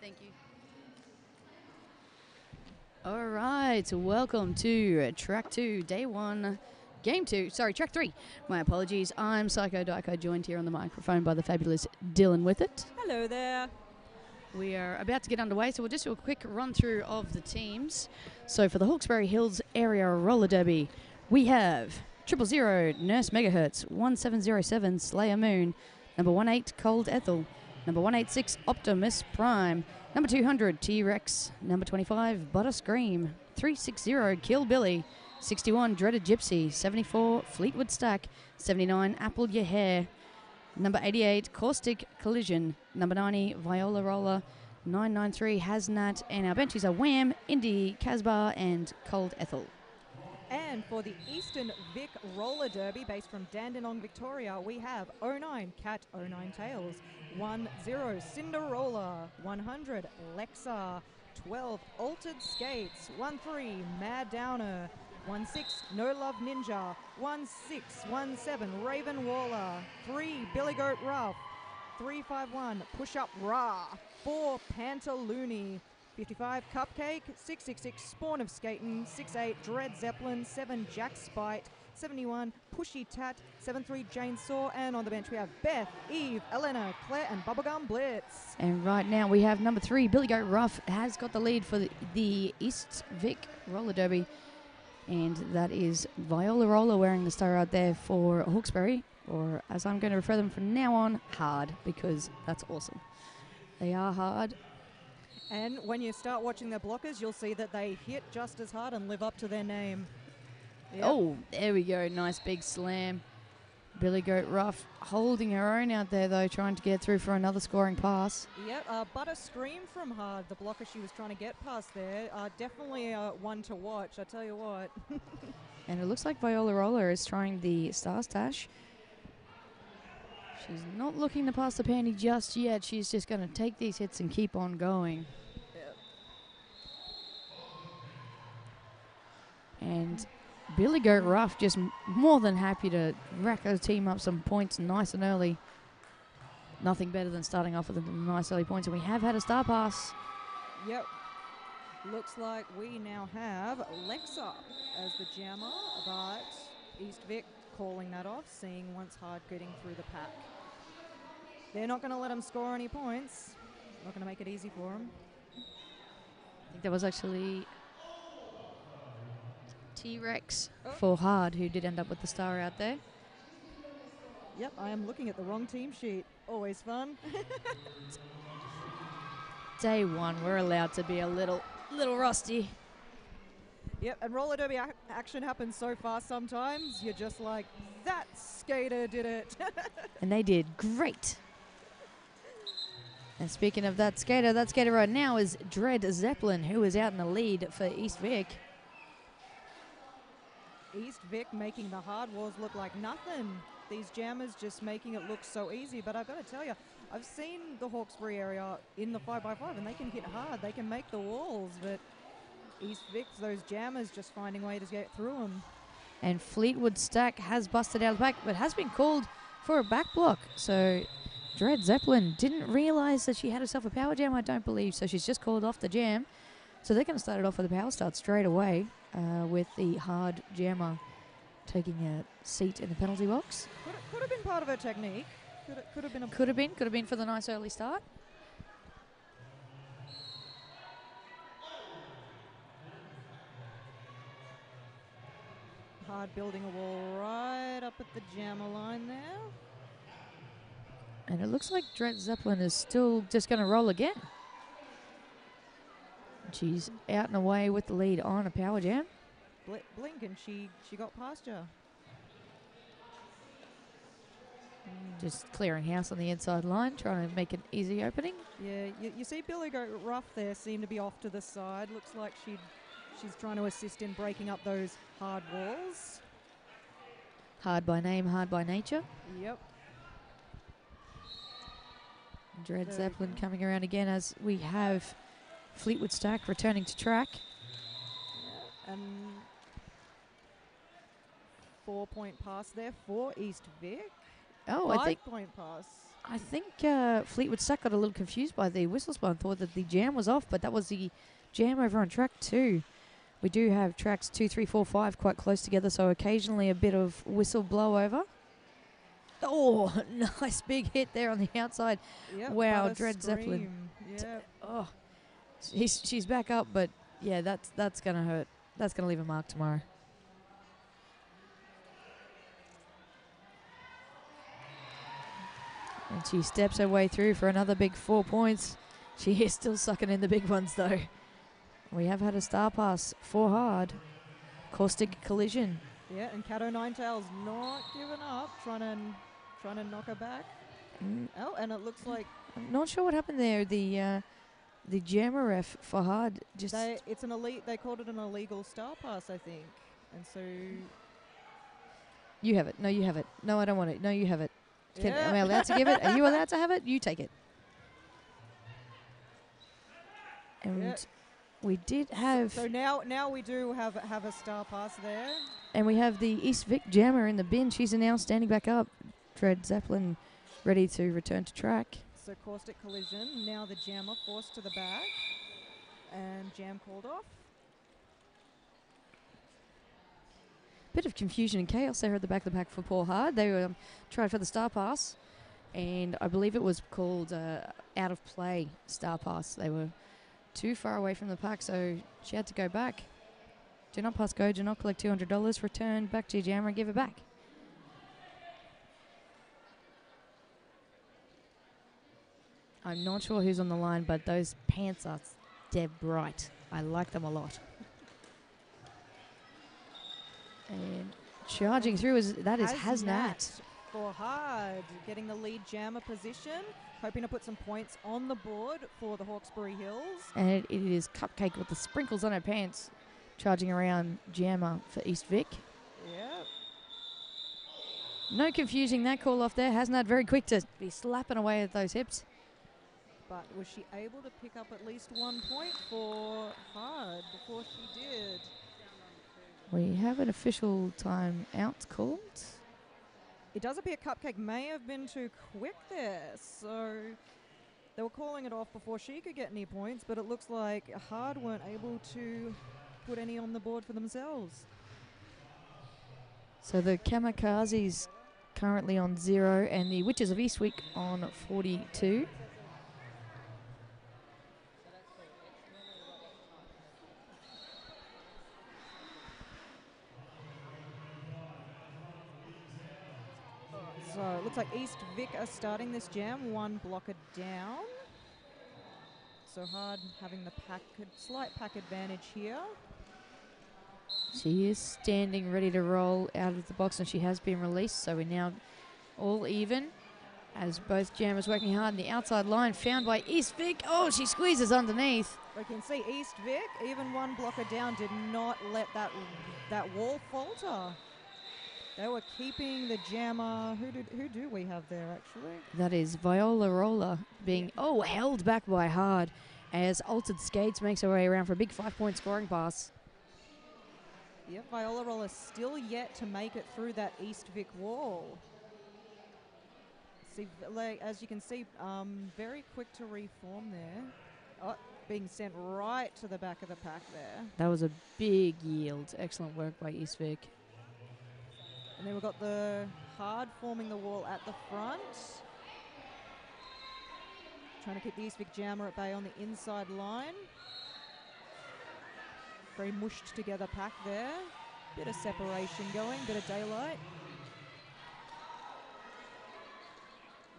Thank you. All right, welcome to track 2, day 1, game 2, track 3. My apologies. I'm Psycho Dyko, joined here on the microphone by the fabulous Dylan with it. Hello there. We are about to get underway, so we'll just do a quick run through of the teams. So for the Hawkesbury Hills Area Roller Derby, we have 000 Nurse Megahertz, 1707 Slayer Moon, number 18 Cold Ethel, number 186 Optimus Prime, number 200 T-Rex, number 25 Butter Scream, 360 Kill Billy, 61 Dreaded Gypsy, 74 Fleetwood Stack, 79 Apple Your Hair, number 88 Caustic Collision, number 90 Viola Roller, 993 Haznat, and our benchies are Wham, Indy, Casbah, and Cold Ethel. And for the Eastern Vic Roller Derby, based from Dandenong, Victoria, we have 09 Cat 09 Tails, 10 Cinderella, 100 Lexa, 12 Altered Skates, 13 Mad Downer, 16 No Love Ninja, 1617 Raven Waller, 3 Billy Goat Ruff, 351 Push Up Ra, 4 Pantaloony, 55 Cupcake, 666 Spawn of Skatin', 68 Dread Zeppelin, 7 Jack Spite, 71 Pushy Tat, 73 Jane Saw, and on the bench we have Beth, Eve, Elena, Claire, and Bubblegum Blitz. And right now we have number 3 Billy Goat Ruff has got the lead for the East Vic Roller Derby, and that is Viola Roller wearing the star out there for Hawkesbury, or as I'm going to refer them from now on, hard, because that's awesome. They are hard. And when you start watching their blockers, you'll see that they hit just as hard and live up to their name. Yep. Oh, there we go. Nice big slam. Billy Goat Ruff holding her own out there, though, trying to get through for another scoring pass. Yep, Butter Scream from Hard, the blocker she was trying to get past there. Definitely one to watch, I tell you what. And it looks like Viola Roller is trying the Star Stash. She's not looking to pass the panty just yet. She's just going to take these hits and keep on going. Yep. And Billy Goat Ruff just more than happy to rack her team up some points nice and early. Nothing better than starting off with a nice early points. And we have had a star pass. Yep. Looks like we now have Lexa as the jammer, but East Vic calling that off, seeing once Hard getting through the pack. They're not going to let him score any points. Not going to make it easy for him. I think that was actually T-Rex for Hard, who did end up with the star out there. Yep, I am looking at the wrong team sheet. Always fun. Day 1, we're allowed to be a little rusty. Yep, and roller derby action happens so fast sometimes, you're just like, that skater did it. And they did great. And speaking of that skater right now is Dread Zeppelin, who is out in the lead for East Vic. East Vic making the hard walls look like nothing. These jammers just making it look so easy. But I've got to tell you, I've seen the Hawkesbury area in the 5x5 and they can hit hard. They can make the walls, but East Vic's, those jammers just finding a way to get through them. And Fleetwood Stack has busted out of the back, but has been called for a back block. So Dread Zeppelin didn't realize that she had herself a power jam, I don't believe. So she's just called off the jam. So they're going to start it off with a power start straight away with the hard jammer taking a seat in the penalty box. Could have been part of her technique. Could have been. Could have been for the nice early start. Hard building a wall right up at the jammer line there. And it looks like Dread Zeppelin is still just going to roll again. She's out and away with the lead on a power jam. Blink, and she got past you. Just clearing house on the inside line, trying to make an easy opening. Yeah, you see Billy Goat Ruff there seem to be off to the side. Looks like she's trying to assist in breaking up those hard walls. Hard by name, hard by nature. Yep. Dread Zeppelin coming around again as we have Fleetwood Stack returning to track. Yeah, and 4-point pass there for East Vic. Oh, I think 5-point pass. I think Fleetwood Stack got a little confused by the whistle spot and thought that the jam was off, but that was the jam over on track 2. We do have tracks 2, 3, 4, 5 quite close together, so occasionally a bit of whistle blowover. Oh, nice big hit there on the outside. Yep, wow, but a Dread Zeppelin. Yep. Oh, she's back up, but yeah, that's gonna hurt. That's gonna leave a mark tomorrow. And she steps her way through for another big 4 points. She is still sucking in the big ones, though. We have had a star pass for hard. Caustic collision. Yeah, and Cat O' Nine Tails not giving up, trying to knock her back. Oh, and it looks like I'm not sure what happened there. The jammer ref for hard just. it's an elite. They called it an illegal star pass, I think, and so. You have it. No, you have it. No, I don't want it. No, you have it. Yeah. Am I allowed to give it? Are you allowed to have it? You take it. And we did have. So now we do have a star pass there. And we have the East Vic jammer in the bin. She's now standing back up. Dread Zeppelin ready to return to track. So caustic collision. Now the jammer forced to the back. And jam called off. Bit of confusion and chaos there at the back of the pack for Paul Hard. They were tried for the star pass. And I believe it was called out of play star pass. They were too far away from the pack, so she had to go back. Do not pass go, do not collect $200, return back to your jammer and give it back. I'm not sure who's on the line, but those pants are dead bright. I like them a lot. And charging through is Hasnat. For hard, getting the lead jammer position, hoping to put some points on the board for the Hawkesbury Hills. And it is Cupcake with the sprinkles on her pants, charging around jammer for East Vic. Yep. No confusing that call off there. Hasnat very quick to be slapping away at those hips. But was she able to pick up at least 1 point for hard before she did? We have an official time out called. It does appear Cupcake may have been too quick there, so they were calling it off before she could get any points, but it looks like hard weren't able to put any on the board for themselves. So the Kamikazes currently on 0 and the Witches of Eastwick on 42. So it looks like East Vic are starting this jam, 1 blocker down. So hard having the slight pack advantage here. She is standing ready to roll out of the box and she has been released, so we're now all even as both jammers working hard on the outside line, found by East Vic. Oh, she squeezes underneath. We can see East Vic, even 1 blocker down, did not let that wall falter. They were keeping the jammer. Who do we have there, actually? That is Viola Roller being, held back by hard as Altered Skates makes her way around for a big 5-point scoring pass. Yep, Viola Roller still yet to make it through that East Vic wall. See, as you can see, very quick to reform there. Oh, being sent right to the back of the pack there. That was a big yield. Excellent work by East Vic. And then we've got the hard forming the wall at the front. Trying to keep the East Vic jammer at bay on the inside line. Very mushed together pack there. Bit of separation going, bit of daylight.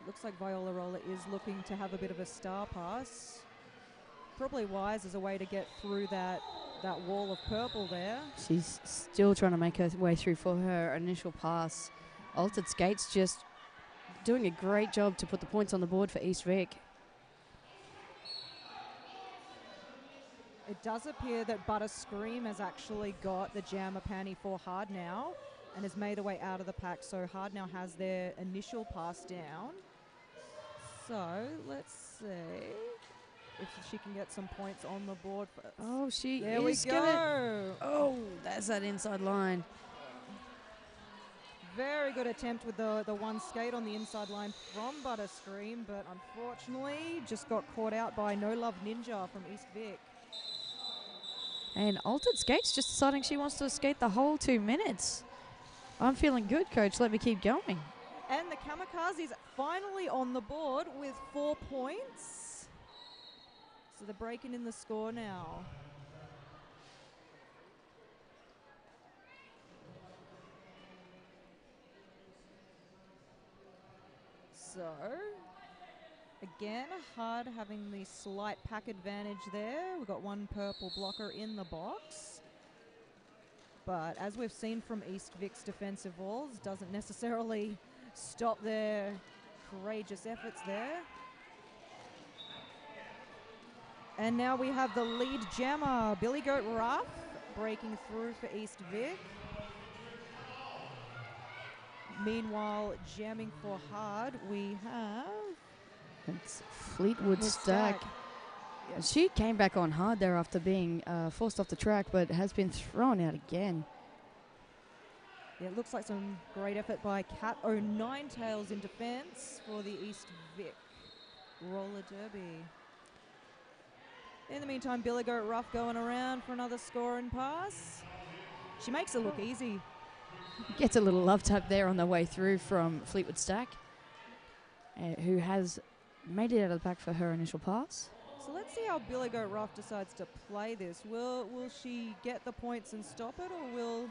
Looks like Viola Roller is looking to have a bit of a star pass. Probably wise as a way to get through that wall of purple there. She's still trying to make her way through for her initial pass. Altered Skates just doing a great job to put the points on the board for East Vic. It does appear that Butter Scream has actually got the jammer panty for hard now and has made her way out of the pack, so hard now has their initial pass down. So let's see if she can get some points on the board. Oh, she there is we go. Oh, that's that inside line. very good attempt with the one skate on the inside line from Butterstream, but unfortunately just got caught out by No Love Ninja from East Vic. And Altered Skates just deciding she wants to skate the whole 2 minutes. I'm feeling good, coach. Let me keep going. And the Kamikazes finally on the board with 4 points. So they're breaking in the score now. So, again, Hard having the slight pack advantage there. We've got one purple blocker in the box. But as we've seen from East Vic's defensive walls, doesn't necessarily stop their courageous efforts there. And now we have the lead jammer, Billy Goat Ruff, breaking through for East Vic. Meanwhile, jamming for Hard, we have... It's Fleetwood Stack. Yes. She came back on hard there after being forced off the track, but has been thrown out again. Yeah, it looks like some great effort by Cat O9 Tails in defense for the East Vic roller derby. In the meantime, Billy Goat Ruff going around for another score and pass. She makes it look easy. Gets a little love tap there on the way through from Fleetwood Stack, who has made it out of the pack for her initial pass. So let's see how Billy Goat Ruff decides to play this. Will she get the points and stop it, or will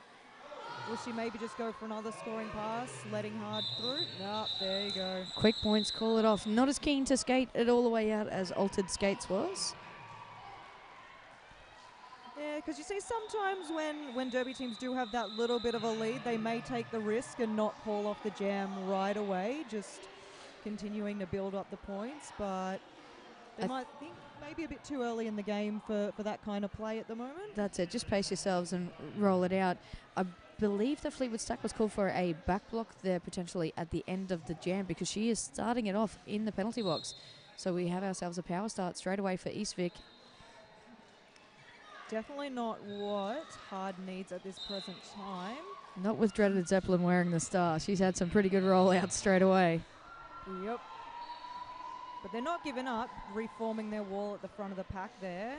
she maybe just go for another scoring pass, letting Hard through? No, there you go. Quick points, call it off. Not as keen to skate it all the way out as Altered Skates was. Yeah, because you see sometimes when derby teams do have that little bit of a lead, they may take the risk and not call off the jam right away, just continuing to build up the points. But they might think maybe a bit too early in the game for that kind of play at the moment. That's it. Just pace yourselves and roll it out. I believe the Fleetwood Stack was called for a back block there potentially at the end of the jam, because she is starting it off in the penalty box. So we have ourselves a power start straight away for East Vic. Definitely not what Hard needs at this present time. Not with Dreaded Zeppelin wearing the star. She's had some pretty good rollouts straight away. Yep. But they're not giving up, reforming their wall at the front of the pack there.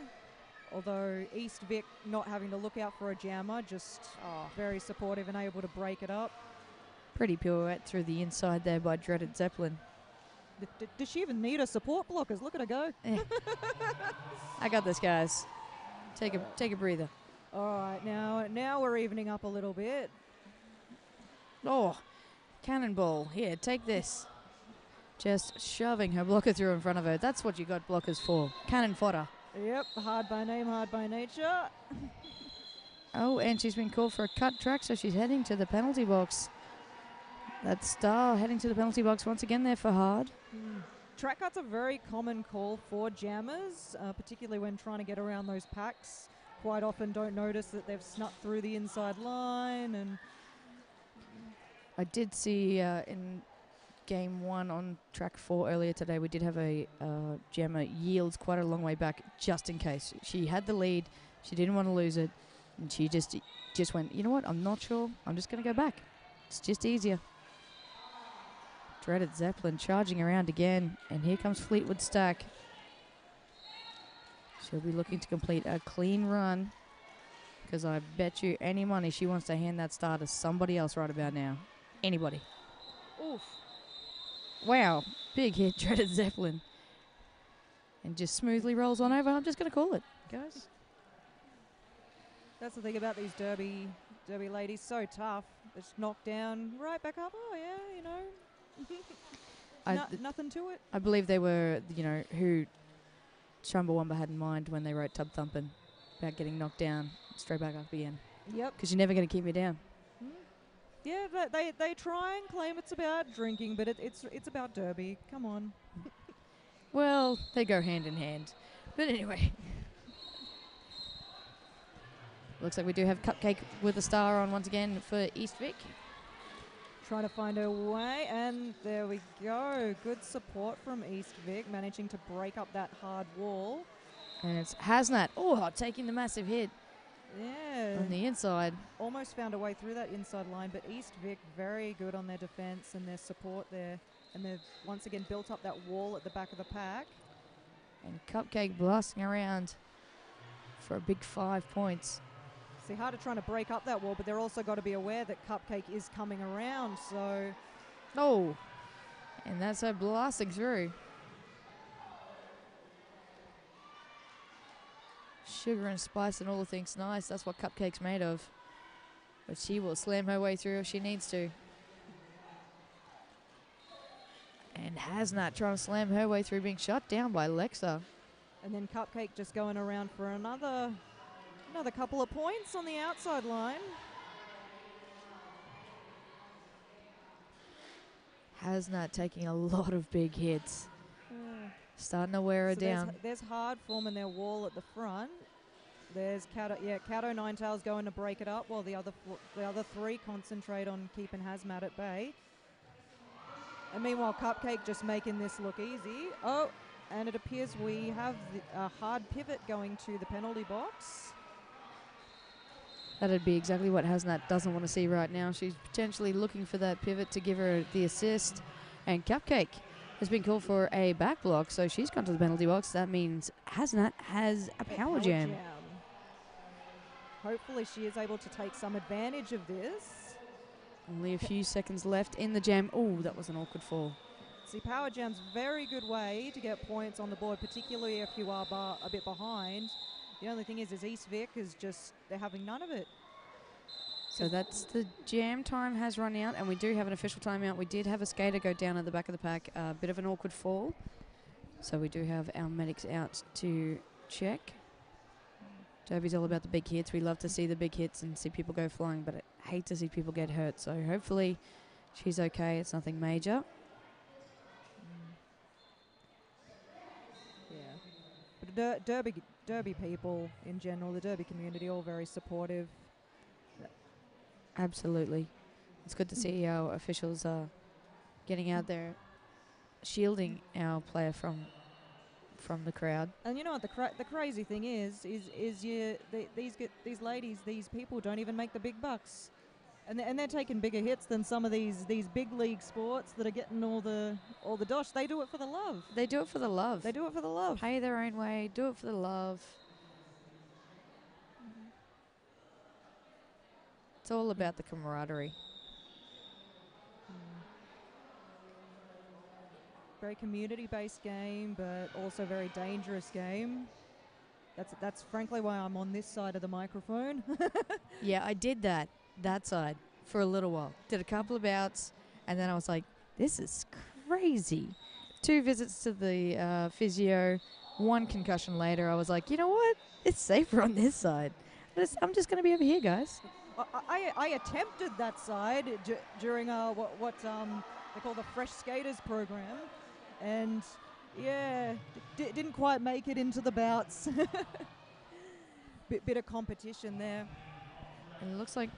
Although East Vic not having to look out for a jammer, just very supportive and able to break it up. Pretty pirouette through the inside there by Dreaded Zeppelin. Does she even need her support blockers? Look at her go. Yeah. I got this, guys. Take a breather. All right, now we're evening up a little bit. Oh, cannonball. Here, take this. Just shoving her blocker through in front of her. That's what you got blockers for. Cannon fodder. Yep, hard by name, hard by nature. Oh, and she's been called for a cut track, so she's heading to the penalty box. That star heading to the penalty box once again there for Hard. Track cut's a very common call for jammers, particularly when trying to get around those packs. Quite often don't notice that they've snuck through the inside line. And I did see in game 1 on track 4 earlier today, we did have a jammer yields quite a long way back just in case. She had the lead, she didn't want to lose it, and she just went, you know what, I'm not sure, I'm just going to go back. It's just easier. Dreaded Zeppelin charging around again, and here comes Fleetwood Stack. She'll be looking to complete a clean run, because I bet you any money she wants to hand that star to somebody else right about now. Anybody. Oof. Wow, big hit, Dreaded Zeppelin. And just smoothly rolls on over. I'm just going to call it, guys. That's the thing about these derby ladies, so tough. They're just knocked down, right back up. Oh yeah, you know. Nothing to it. I believe they were, who Chumbawamba had in mind when they wrote Tub Thumpin' about getting knocked down straight back up again. Yep. Because you're never going to keep me down. Yeah, they try and claim it's about drinking, but it's about derby. Come on. Well, they go hand in hand. But anyway. Looks like we do have Cupcake with a star on once again for East Vic. Trying to find her way, and there we go. Good support from East Vic, managing to break up that hard wall. And it's Hasnat. Oh, taking the massive hit. Yeah. on the inside. Almost found a way through that inside line, but East Vic very good on their defense and their support there. And they've once again built up that wall at the back of the pack. And Cupcake blasting around for a big 5 points. See, Harder trying to break up that wall, but they're also got to be aware that Cupcake is coming around, so... Oh, and that's her blasting through. Sugar and spice and all the things nice. That's what Cupcake's made of. But she will slam her way through if she needs to. And Hasnat trying to slam her way through, being shut down by Lexa. And then Cupcake just going around for another couple of points on the outside line. Hasnat taking a lot of big hits. Starting to wear her down. There's Hard forming their wall at the front. There's Cato Ninetails going to break it up while the other three concentrate on keeping Hazmat at bay. And meanwhile, Cupcake just making this look easy. Oh, and it appears we have a hard pivot going to the penalty box. That'd be exactly what Hasnat doesn't want to see right now. She's potentially looking for that pivot to give her the assist. And Cupcake has been called for a back block, so she's gone to the penalty box. That means Hasnat has a power jam. Hopefully she is able to take some advantage of this. Only a few seconds left in the jam. Oh, that was an awkward fall. See, power jam's a very good way to get points on the board, particularly if you are a bit behind. The only thing is East Vic is just, they're having none of it. So that's the jam time has run out, and we do have an official timeout. We did have a skater go down at the back of the pack, a bit of an awkward fall. So we do have our medics out to check. Derby's all about the big hits. We love to see the big hits and see people go flying, but I hate to see people get hurt. So hopefully she's okay. It's nothing major. Yeah. But Derby people in general, the Derby community, all very supportive. Absolutely. It's good to see our officials getting out there, shielding our player from the crowd. And you know what the crazy thing is these ladies, these people don't even make the big bucks, and they're taking bigger hits than some of these big league sports that are getting all the dosh. They do it for the love. They do it for the love. They do it for the love. Pay their own way. Do it for the love. It's all about the camaraderie. Very community-based game, but also very dangerous game. That's frankly why I'm on this side of the microphone. Yeah, I did that side for a little while. Did a couple of bouts, and then I was like, this is crazy. 2 visits to the physio, 1 concussion later. I was like, you know what? It's safer on this side. I'm just going to be over here, guys. I attempted that side during what they call the Fresh Skaters program. And yeah, didn't quite make it into the bouts. bit of competition there. And it looks like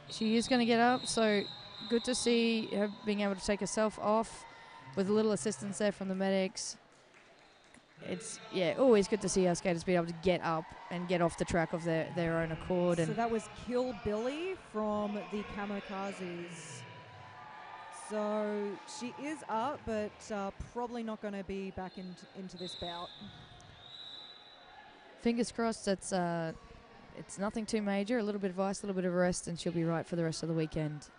she is going to get up, so good to see her being able to take herself off with a little assistance there from the medics. It's, yeah, always good to see our skaters be able to get up and get off the track of their own accord. So that was Kill Billy from the Kamikazes. So she is up, but probably not going to be back into this bout. Fingers crossed. It's nothing too major. A little bit of ice, a little bit of rest, and she'll be right for the rest of the weekend.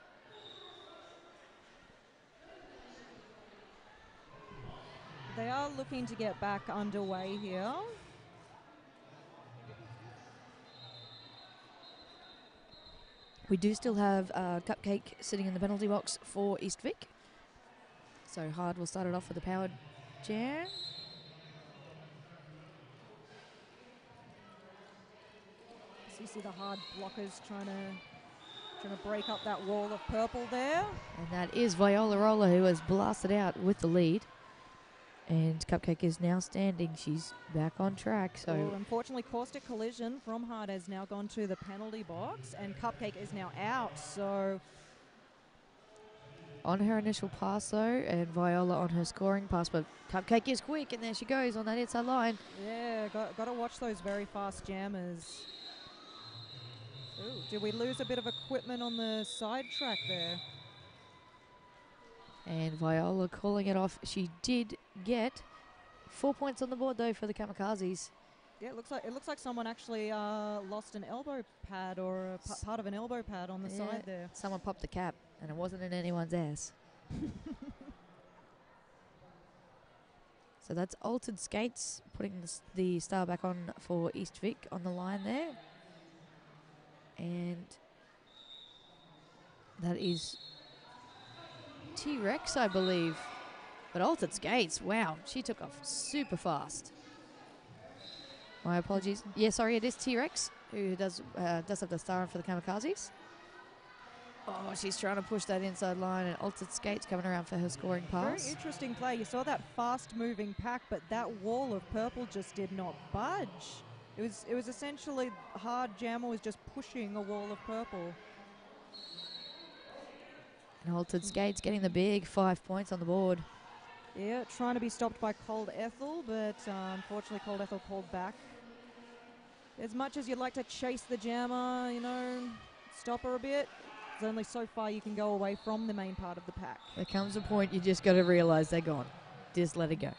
They are looking to get back underway here. We do still have Cupcake sitting in the penalty box for East Vic. So Hard will start it off with a powered jam. So you see the Hard blockers trying to break up that wall of purple there. And that is Viola Roller, who has blasted out with the lead. And Cupcake is now standing. She's back on track. So unfortunately, Caustic Collision from Hard has now gone to the penalty box, and Cupcake is now out. So on her initial pass, though, and Viola on her scoring pass, but Cupcake is quick, and there she goes on that inside line. Yeah, got to watch those very fast jammers. Ooh, did we lose a bit of equipment on the side track there? And Viola calling it off. She did get 4 points on the board, though, for the Kamikazes. Yeah, it looks like someone actually lost an elbow pad or part of an elbow pad on the side there. Someone popped the cap, and it wasn't in anyone's ass. So that's Altered Skates putting the star back on for East Vic on the line there. And that is T-Rex, I believe. But Altered Skates, wow, she took off super fast. My apologies. Yeah, sorry, it is T-Rex who does have the star on for the Kamikazes. Oh, she's trying to push that inside line, and Altered Skates coming around for her scoring pass. Very interesting play. You saw that fast-moving pack, but that wall of purple just did not budge. It was essentially hard jammer was just pushing a wall of purple. And Altered Skates getting the big 5 points on the board. Yeah, trying to be stopped by Cold Ethel, but unfortunately Cold Ethel called back. As much as you'd like to chase the jammer, you know, stop her a bit, there's only so far you can go away from the main part of the pack. There comes a point you just got to realise they're gone. Just let it go.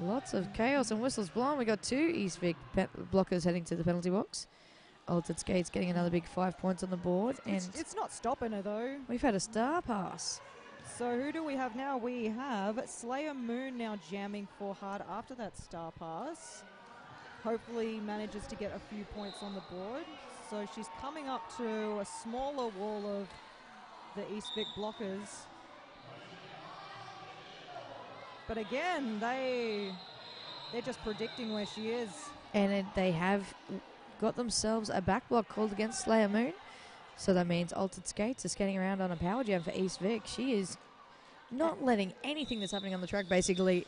Lots of chaos and whistles blowing. We got 2 East Vic blockers heading to the penalty box. Altered Skates getting another big 5 points on the board. And it's not stopping her, though. We've had a star pass. So who do we have now? We have Slayer Moon now jamming for hard after that star pass. Hopefully manages to get a few points on the board. So she's coming up to a smaller wall of the East Vic blockers. But again, they're just predicting where she is. And they have got themselves a back block called against Slayer Moon. So that means Altered Skates is skating around on a power jam for East Vic. She is not letting anything that's happening on the track basically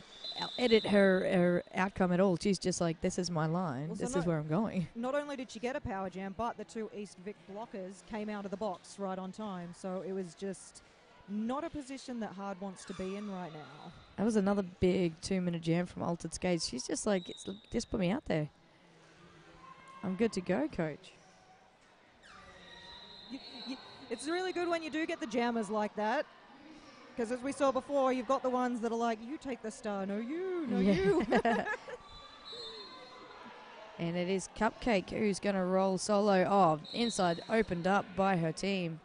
edit her outcome at all. She's just like, this is my line. This is where I'm going. Not only did she get a power jam, but the 2 East Vic blockers came out of the box right on time. So it was just not a position that Hard wants to be in right now. That was another big 2-minute jam from Altered Skates. She's just like, just put me out there. I'm good to go, coach. It's really good when you do get the jammers like that. Because as we saw before, you've got the ones that are like, you take the star, no you, no you. And it is Cupcake who's going to roll solo. Oh, inside opened up by her team.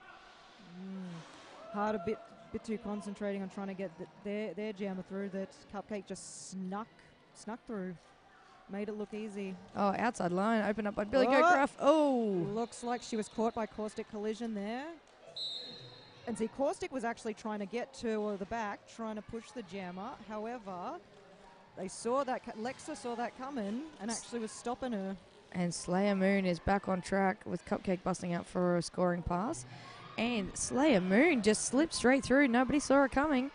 Hard a bit too concentrating on trying to get their jammer through that Cupcake just snuck through. Made it look easy. Oh, outside line opened up by Billy Goat Gruff. Oh! Looks like she was caught by Caustic Collision there. And see, Caustic was actually trying to get to the back, trying to push the jammer. However, they saw that, Lexa saw that coming and actually was stopping her. And Slayer Moon is back on track with Cupcake busting out for a scoring pass. And Slayer Moon just slipped straight through. Nobody saw her coming.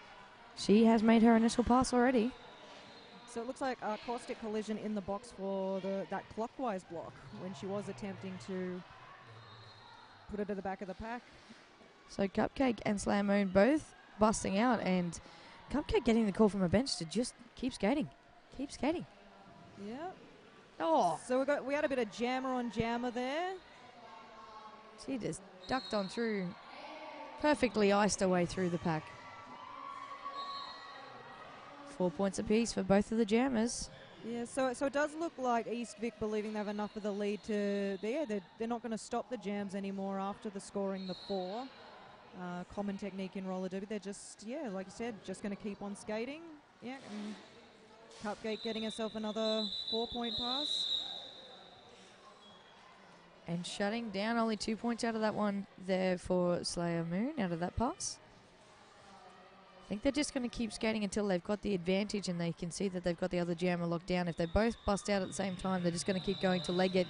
She has made her initial pass already. So it looks like Caustic Collision in the box for that clockwise block when she was attempting to put it to the back of the pack. So Cupcake and Slayer Moon both busting out, and Cupcake getting the call from a bench to just keep skating. Keep skating. Yeah. Oh. So we had a bit of jammer on jammer there. She just ducked on through, perfectly iced her way through the pack. 4 points apiece for both of the jammers. Yeah, so it does look like East Vic believing they have enough of the lead to... They're not going to stop the jams anymore after the scoring the 4. Common technique in roller derby. They're just, like you said, just going to keep on skating. Yeah, and Cupcake getting herself another 4-point pass. And shutting down only 2 points out of that one there for Slayer Moon, out of that pass. I think they're just going to keep skating until they've got the advantage and they can see that they've got the other jammer locked down. If they both bust out at the same time, they're just going to keep going till they get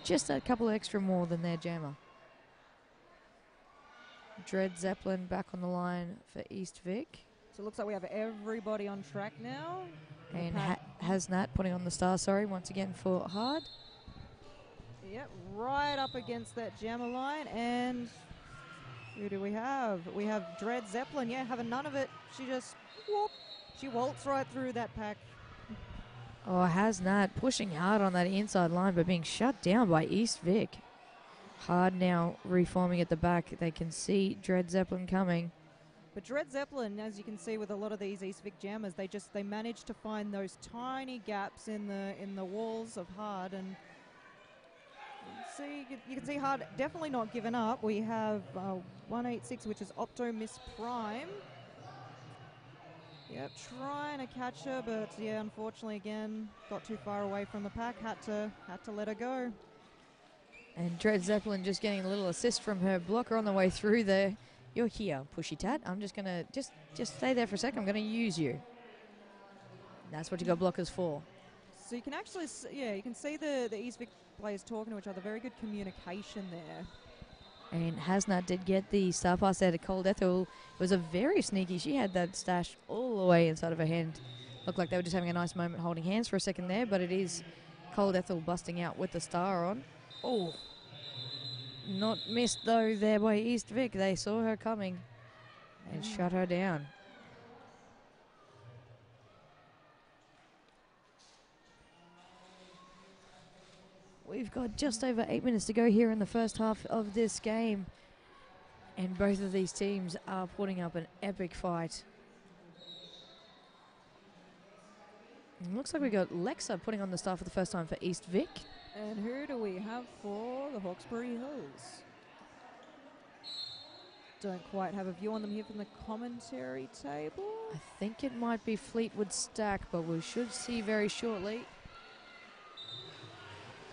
just a couple extra more than their jammer. Dread Zeppelin back on the line for East Vic. So it looks like we have everybody on track now. And Hasnat putting on the star, once again for Hard. Yep, right up against that jammer line. And who do we have? We have Dread Zeppelin, having none of it. She just, she waltzed right through that pack. Oh, Hasnat pushing hard on that inside line, but being shut down by East Vic. Hard now reforming at the back. They can see Dread Zeppelin coming. But Dread Zeppelin, as you can see with a lot of these East Vic jammers, they manage to find those tiny gaps in the walls of Hard, and see you can see Hard definitely not given up. We have 186, which is Opto Miss Prime. Yep, trying to catch her, but yeah, unfortunately again got too far away from the pack. Had to let her go. And Dread Zeppelin just getting a little assist from her blocker on the way through there. You're here, Pushy Tat. I'm just gonna just stay there for a second. I'm gonna use you. That's what you got blockers for. So you can actually, you can see the East Vic players talking to each other. Very good communication there. And Hasnat did get the star pass there to Cold Ethel. It was a very sneaky. She had that stash all the way inside of her hand. Looked like they were just having a nice moment holding hands for a second there, but it is Cold Ethel busting out with the star on. Oh, not missed though there by East Vic. They saw her coming and shut her down. We've got just over 8 minutes to go here in the first half of this game. And both of these teams are putting up an epic fight. It looks like we got Lexa putting on the star for the first time for East Vic. And who do we have for the Hawkesbury Hills? Don't quite have a view on them here from the commentary table. I think it might be Fleetwood Stack, but we should see very shortly.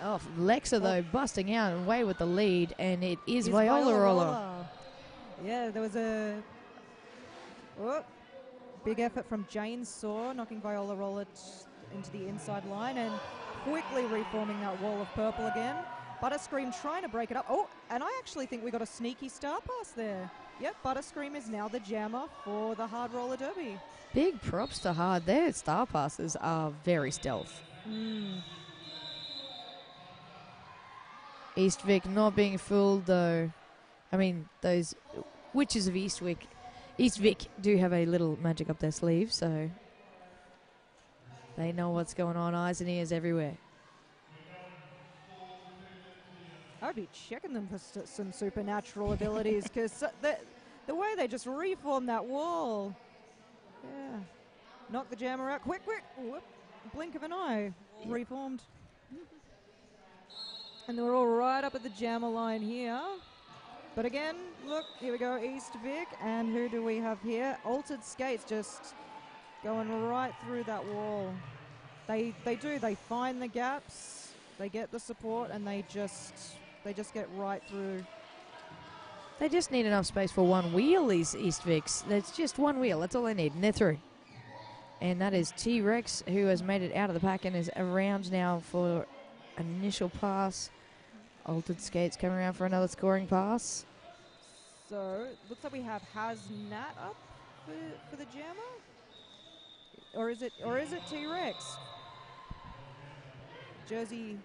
Oh, Lexa, though, busting out and away with the lead, and it is Viola Roller. Yeah, there was a big effort from Jane Saw, knocking Viola Roller into the inside line and quickly reforming that wall of purple again. Butterscream trying to break it up. Oh, and I actually think we got a sneaky star pass there. Yep, Butterscream is now the jammer for the Hard Roller Derby. Big props to Hard. Their star passes are very stealth. East Vic not being fooled, though. I mean, those witches of East Vic do have a little magic up their sleeve, so they know what's going on. Eyes and ears everywhere. I'd be checking them for some supernatural abilities, because the way they just reformed that wall. Yeah. Knock the jammer out. Quick. Whoop. Blink of an eye. Yeah. Reformed. And they're all right up at the jammer line here. But again, look, here we go, East Vic. And who do we have here? Altered Skates just going right through that wall. They find the gaps, they get the support, and they just get right through. They just need enough space for one wheel, these East Vics. That's just one wheel, that's all they need, and they're through. And that is T-Rex, who has made it out of the pack and is around now for initial pass. Altered Skates coming around for another scoring pass. So, looks like we have Hasnat up for the jammer? Or is it T-Rex? Jersey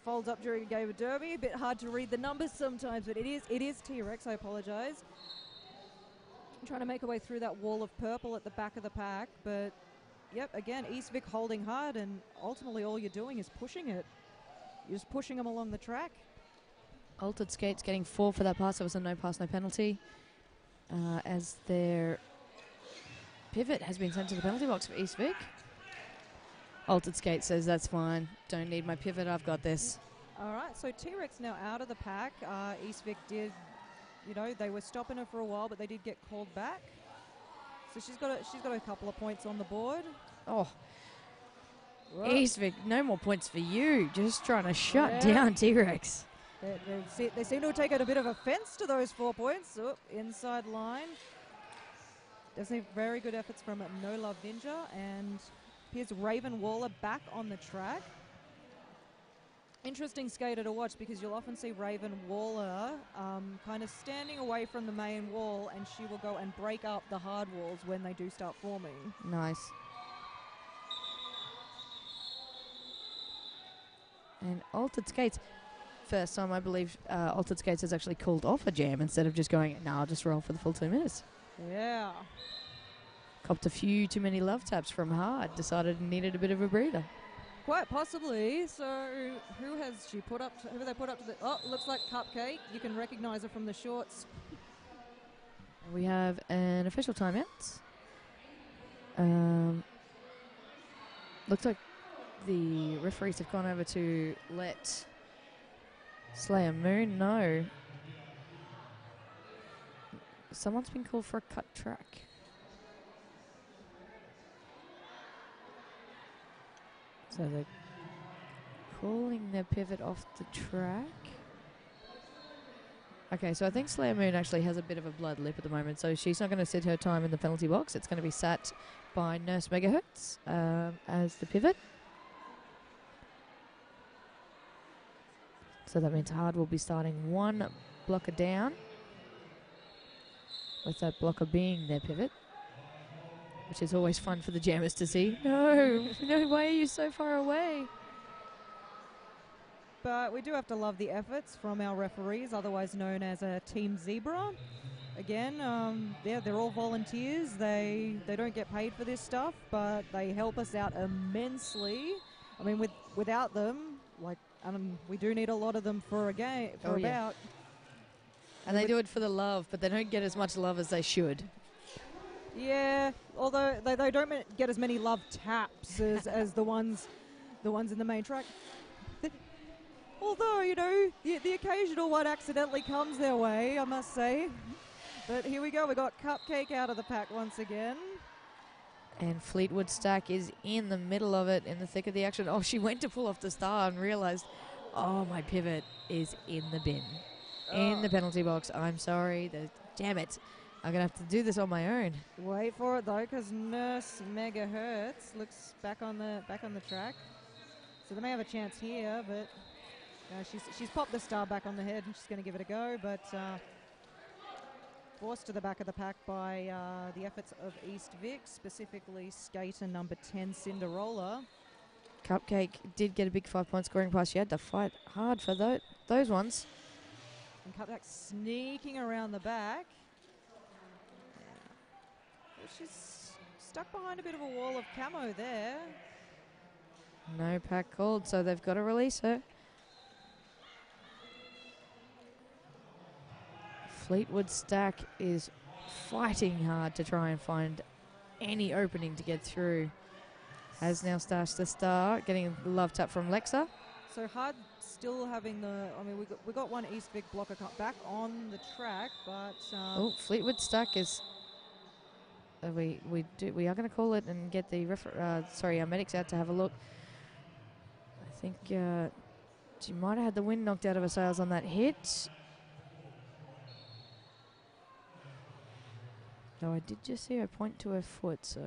folds up during a game of derby. A bit hard to read the numbers sometimes, but it is T-Rex. I apologise. I'm trying to make our way through that wall of purple at the back of the pack, but yep, again, East Vic holding hard, and ultimately all you're doing is pushing it. You're just pushing them along the track. Altered Skates getting 4 for that pass. It was a no pass, no penalty. As their pivot has been sent to the penalty box for East Vic. Altered Skate says, that's fine. Don't need my pivot. I've got this. All right, so T-Rex now out of the pack. East Vic did, they were stopping her for a while, but they did get called back. So she's got a couple of points on the board. Oh, Whoa. East Vic, no more points for you. Just trying to shut down T-Rex. They seem to have taken a bit of offence to those 4 points. Oh, inside line. Definitely very good efforts from No Love Ninja. And here's Raven Waller back on the track. Interesting skater to watch, because you'll often see Raven Waller kind of standing away from the main wall, and she will go and break up the hard walls when they do start forming. Nice. And Altered Skates, first time I believe Altered Skates has actually called off a jam instead of just going, no, I'll just roll for the full 2 minutes. Yeah. Copped a few too many love taps from hard. Decided he needed a bit of a breather. Quite possibly. So who has she put up? Who have they put up to the? Oh, looks like Cupcake. You can recognise her from the shorts. We have an official timeout. Looks like the referees have gone over to let Slayer Moon know. Someone's been called for a cut track. So they're calling their pivot off the track. Okay, so I think Slayer Moon actually has a bit of a blood lip at the moment, so she's not going to sit her time in the penalty box. It's going to be sat by Nurse Megahertz as the pivot. So that means Hard will be starting one blocker down, with that blocker being their pivot, which is always fun for the jammers to see. No, why are you so far away? But we do have to love the efforts from our referees, otherwise known as a Team Zebra. Again, they're all volunteers. They don't get paid for this stuff, but they help us out immensely. I mean, without them, we do need a lot of them for a game, for a bout. And they do it for the love, but they don't get as much love as they should. Yeah, although they don't get as many love taps as the ones in the main track. Although, the occasional one accidentally comes their way, I must say. But here we go. We got Cupcake out of the pack once again. And Fleetwood Stack is in the middle of it, in the thick of the action. Oh, she went to pull off the star and realised, oh, my pivot is in the bin. In the penalty box. I'm sorry. Damn it. I'm going to have to do this on my own. Wait for it, though, because Nurse Megahertz looks back on the track. So they may have a chance here, but... she's popped the star back on the head and she's going to give it a go, but forced to the back of the pack by the efforts of East Vic, specifically skater number 10, Cinderella. Cupcake did get a big 5-point scoring pass. She had to fight hard for those ones. And Cupcake sneaking around the back. Yeah. She's stuck behind a bit of a wall of camo there. No pack called, so they've got to release her. Fleetwood Stack is fighting hard to try and find any opening to get through. Has now stashed the star, getting the love tap from Lexa. So Hard still having we got one East Vic blocker back on the track, but... Fleetwood Stack is... we are going to call it and get the our medics out to have a look. I think she might have had the wind knocked out of her sails on that hit. Though I did just see her point to her foot, so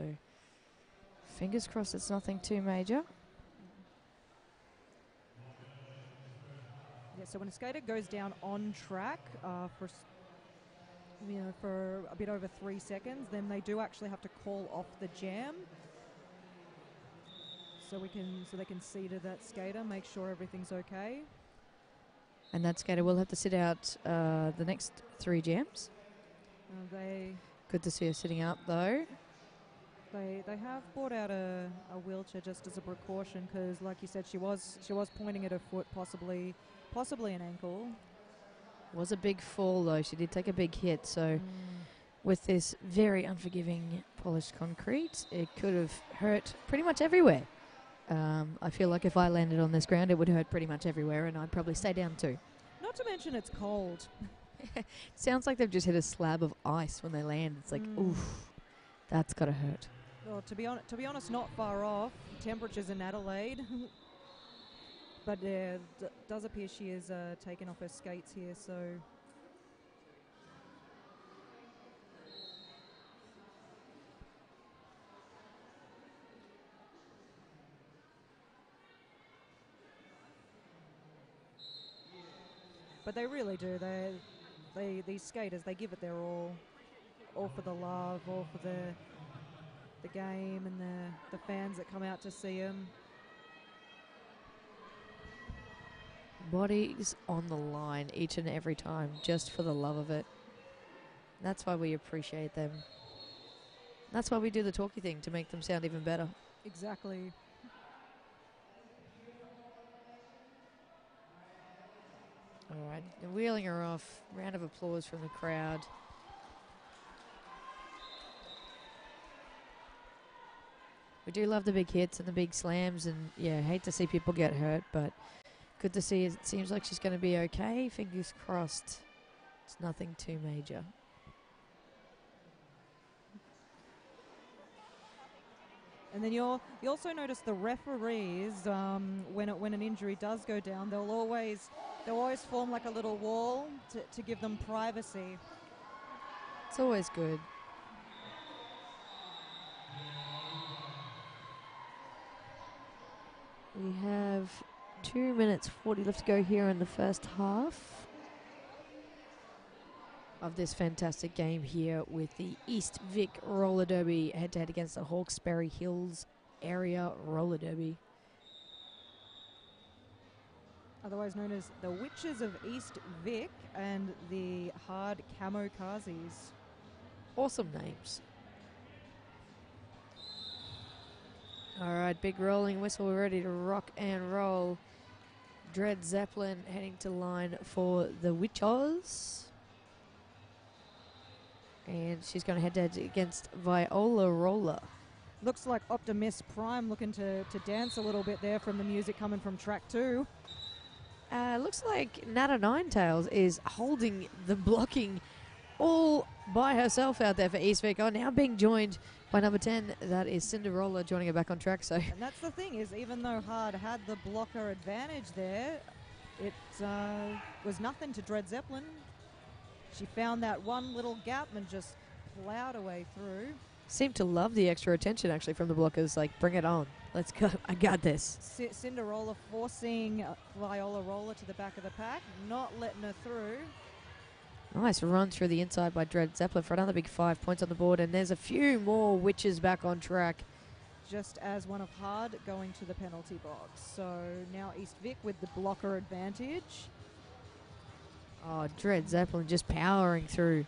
fingers crossed it's nothing too major. Yeah, so when a skater goes down on track for a bit over 3 seconds, then they do actually have to call off the jam. So they can see to that skater, make sure everything's okay. And that skater will have to sit out the next 3 jams. Good to see her sitting up, though. They have brought out a wheelchair just as a precaution because, like you said, she was pointing at her foot, possibly an ankle. Was a big fall, though. She did take a big hit, so with this very unforgiving polished concrete, it could have hurt pretty much everywhere. I feel like if I landed on this ground, it would hurt pretty much everywhere, and I'd probably stay down too. Not to mention it's cold. Sounds like they've just hit a slab of ice when they land. It's like, oof, that's got to hurt. Well, to be honest, not far off. Temperatures in Adelaide. But does appear she is taken off her skates here, so... But they really do. These skaters, they give it their all for the love, all for the game and the fans that come out to see them. Bodies on the line each and every time, just for the love of it. That's why we appreciate them. That's why we do the talky thing, to make them sound even better. Exactly. All right, they're wheeling her off. Round of applause from the crowd. We do love the big hits and the big slams, and yeah, hate to see people get hurt, but good to see. It seems like she's going to be okay. Fingers crossed. It's nothing too major. And then you also notice the referees, when an injury does go down, they'll always form like a little wall to give them privacy. It's always good. We have 2 minutes 40 left to go here in the first half of this fantastic game here with the East Vic Roller Derby head-to-head against the Hawkesbury Hills Area Roller Derby. Otherwise known as the Witches of East Vic and the Hard Camo Kazis. Awesome names. All right, big rolling whistle. We're ready to rock and roll. Dread Zeppelin heading to line for the Witches. And she's going to head-to-head against Viola Roller. Looks like Optimus Prime looking to dance a little bit there from the music coming from track 2. Looks like Nata Ninetails is holding the blocking all by herself out there for East Vic. Oh, now being joined by number 10, that is Cinderella joining her back on track. So, and that's the thing, is even though Hard had the blocker advantage there, it was nothing to Dread Zeppelin. She found that one little gap and just plowed her way through. Seemed to love the extra attention actually from the blockers. Like, bring it on. Let's go. I got this. Cinderella forcing Viola Roller to the back of the pack, not letting her through. Nice run through the inside by Dread Zeppelin for another big 5 points on the board. And there's a few more Witches back on track. Just as one of Hard going to the penalty box. So now East Vic with the blocker advantage. Oh, Dread Zeppelin just powering through.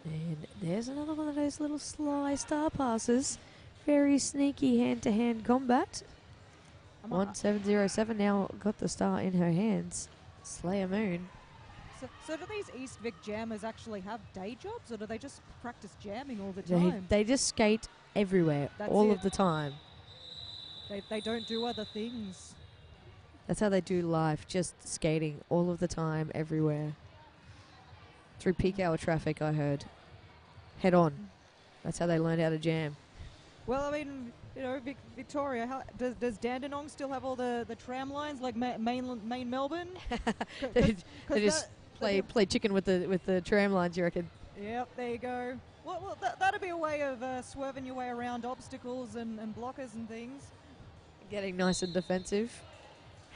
And there's another one of those little sly star passes. Very sneaky hand-to-hand combat. 1707 now got the star in her hands. Slayer Moon. So do these East Vic jammers actually have day jobs, or do they just practice jamming all the time? They just skate everywhere, all of the time. They don't do other things. That's how they do life, just skating all of the time, everywhere. Through peak hour traffic, I heard. Head on. That's how they learned how to jam. Well, I mean, you know, Victoria, does Dandenong still have all the tram lines like main Melbourne? They just play chicken with the tram lines, you reckon? Yep, there you go. Well, that'd be a way of swerving your way around obstacles and blockers and things. Getting nice and defensive.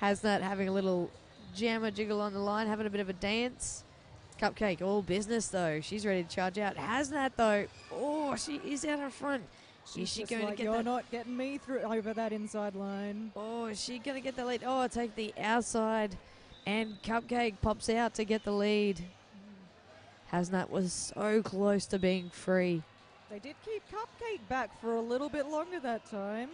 Hasnat having a little jammer jiggle on the line, having a bit of a dance. Cupcake, all business though. She's ready to charge out. Hasnat though, oh, she is out in front. Is she going to get You're not getting me through over that inside line. Oh, is she going to get the lead? Oh, take the outside. And Cupcake pops out to get the lead. Hasnat was so close to being free. They did keep Cupcake back for a little bit longer that time.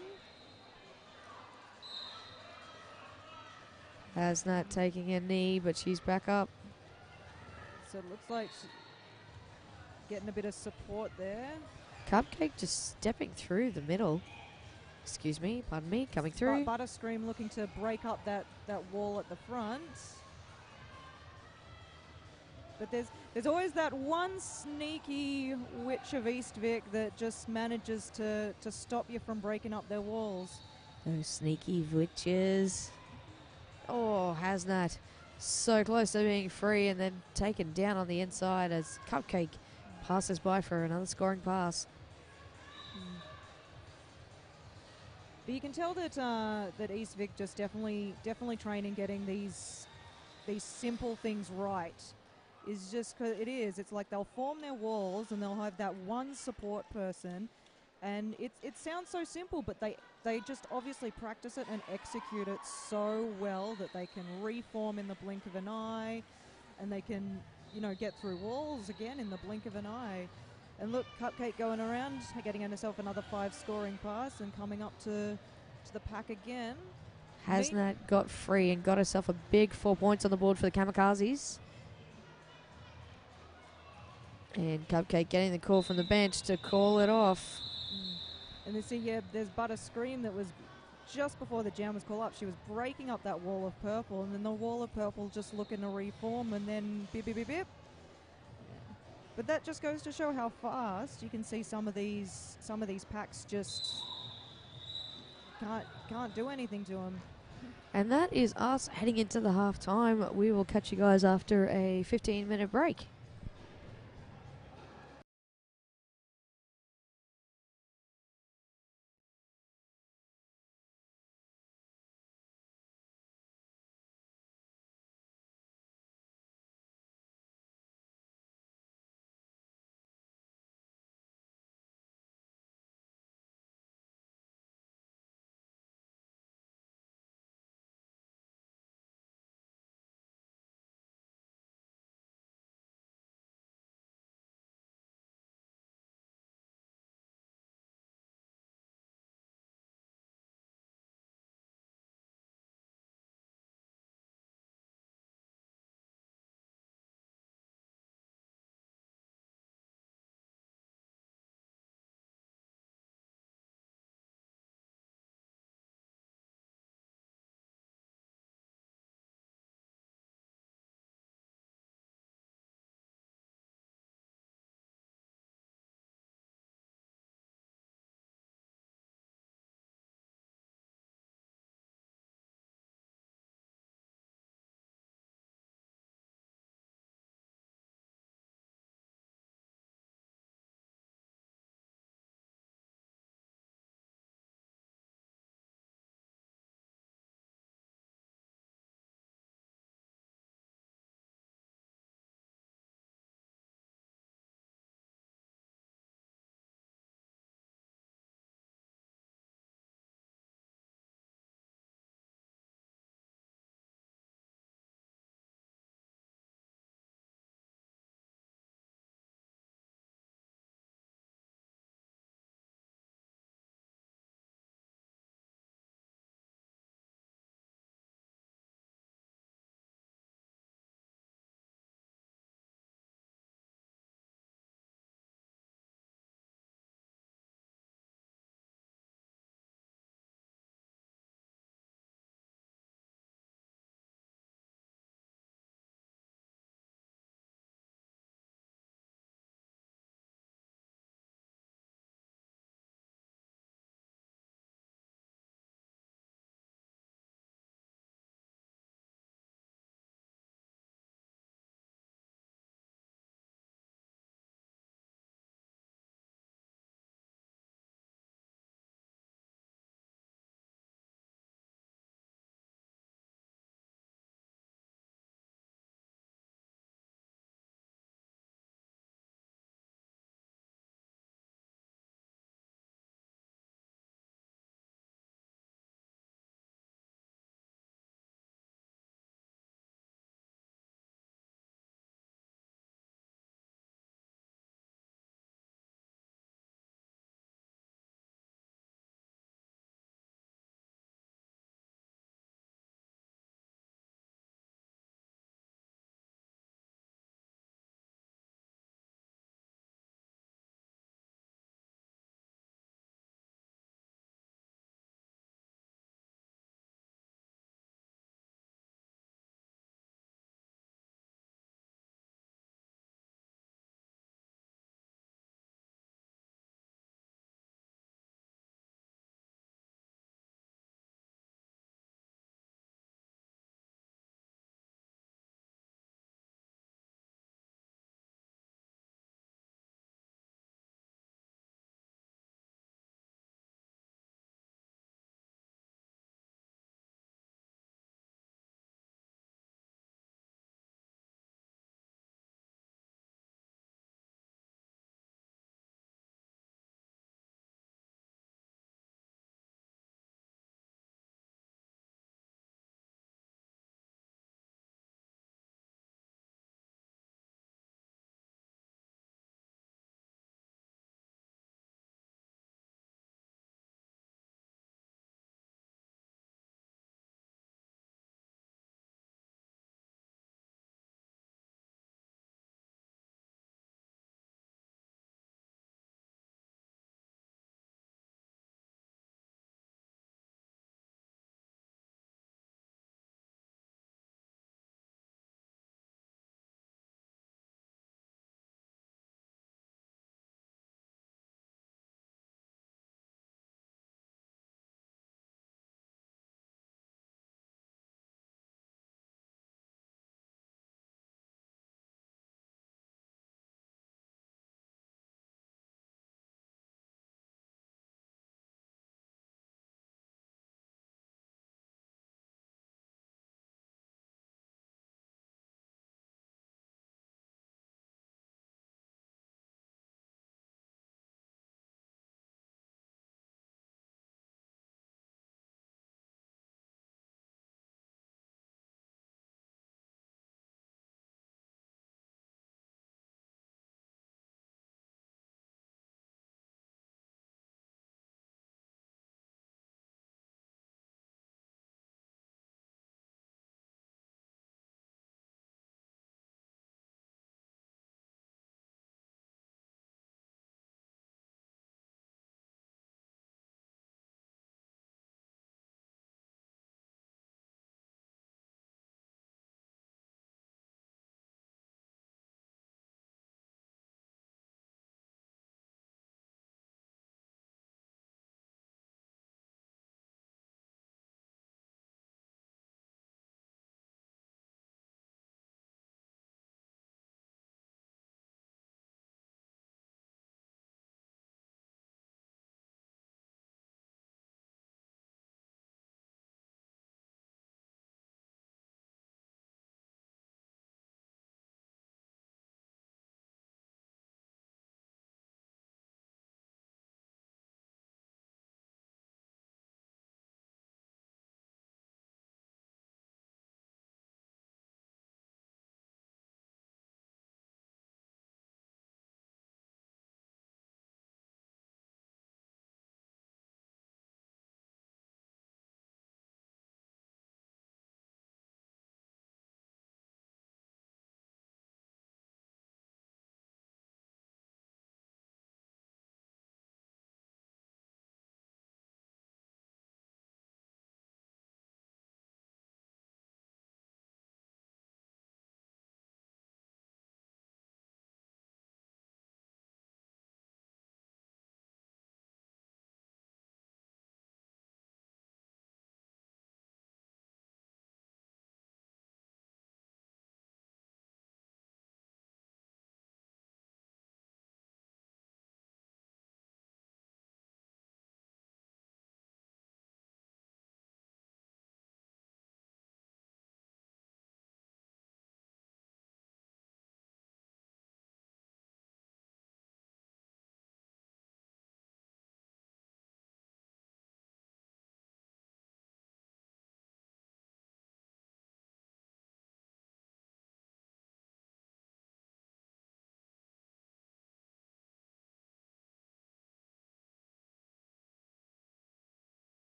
Hasnat taking a knee, but she's back up. So it looks like she's getting a bit of support there. Cupcake just stepping through the middle. Excuse me, pardon me, coming through. Butterscream looking to break up that wall at the front. But there's always that one sneaky witch of East Vic that just manages to stop you from breaking up their walls. Those sneaky witches. Oh, Hasnat so close to being free and then taken down on the inside as Cupcake passes by for another scoring pass. But you can tell that that East Vic just definitely training getting these simple things right. Is just 'cause it's like they'll form their walls and they'll have that one support person, and it sounds so simple, but they just obviously practice it and execute it so well that they can reform in the blink of an eye, and they can get through walls again in the blink of an eye. And look, Cupcake going around, getting herself another 5 scoring pass and coming up to the pack again. Hasnat got free and got herself a big 4 points on the board for the Kamikazes. And Cupcake getting the call from the bench to call it off. And you see here, there's Butter Scream that was just before the jam was called up. She was breaking up that wall of purple, and then the wall of purple just looking to reform, and then bip, bip, bip, bip. But that just goes to show how fast you can see some of these packs just can't do anything to them. And that is us heading into the half time. We will catch you guys after a 15-minute break.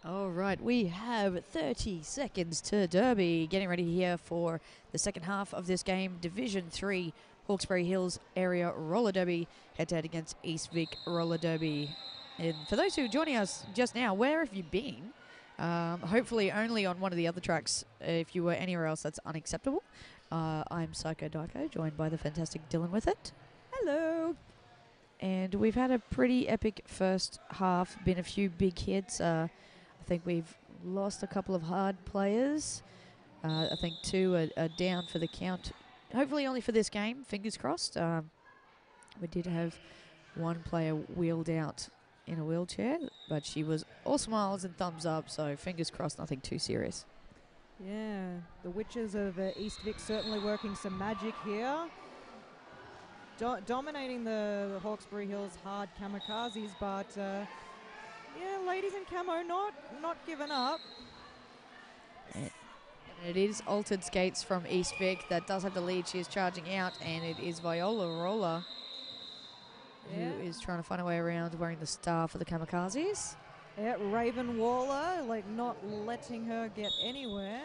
All right, we have 30 seconds to Derby. Getting ready here for the second half of this game. Division 3 Hawkesbury Hills Area Roller Derby head-to-head against East Vic Roller Derby. And for those who are joining us just now, where have you been? Hopefully only on one of the other tracks. If you were anywhere else, that's unacceptable. I'm Psycho Dyko, joined by the fantastic Dylan with it. Hello. And we've had a pretty epic first half. Been a few big hits. I think we've lost a couple of hard players. I think 2 are down for the count. Hopefully only for this game, fingers crossed. We did have one player wheeled out in a wheelchair, but she was all smiles and thumbs up, so fingers crossed, nothing too serious. Yeah, the Witches of East Vic certainly working some magic here. Dominating the Hawkesbury Hills hard kamikazes, but yeah, ladies in camo not giving up. And it is Altered Skates from East Vic that does have the lead. She is charging out, and it is Viola Roller who is trying to find a way around wearing the star for the kamikazes. Yeah, Raven Waller, like, not letting her get anywhere.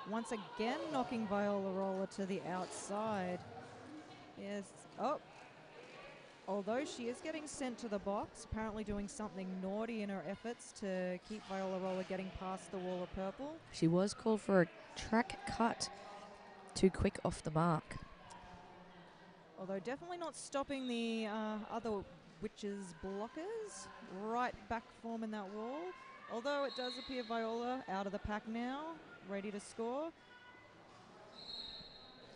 Once again, knocking Viola Roller to the outside. Yes. Oh. Although she is getting sent to the box, apparently doing something naughty in her efforts to keep Viola Roller getting past the wall of purple. She was called for a track cut too quick off the mark. Although definitely not stopping the other Witches blockers. Right back form in that wall. Although it does appear Viola out of the pack now, ready to score.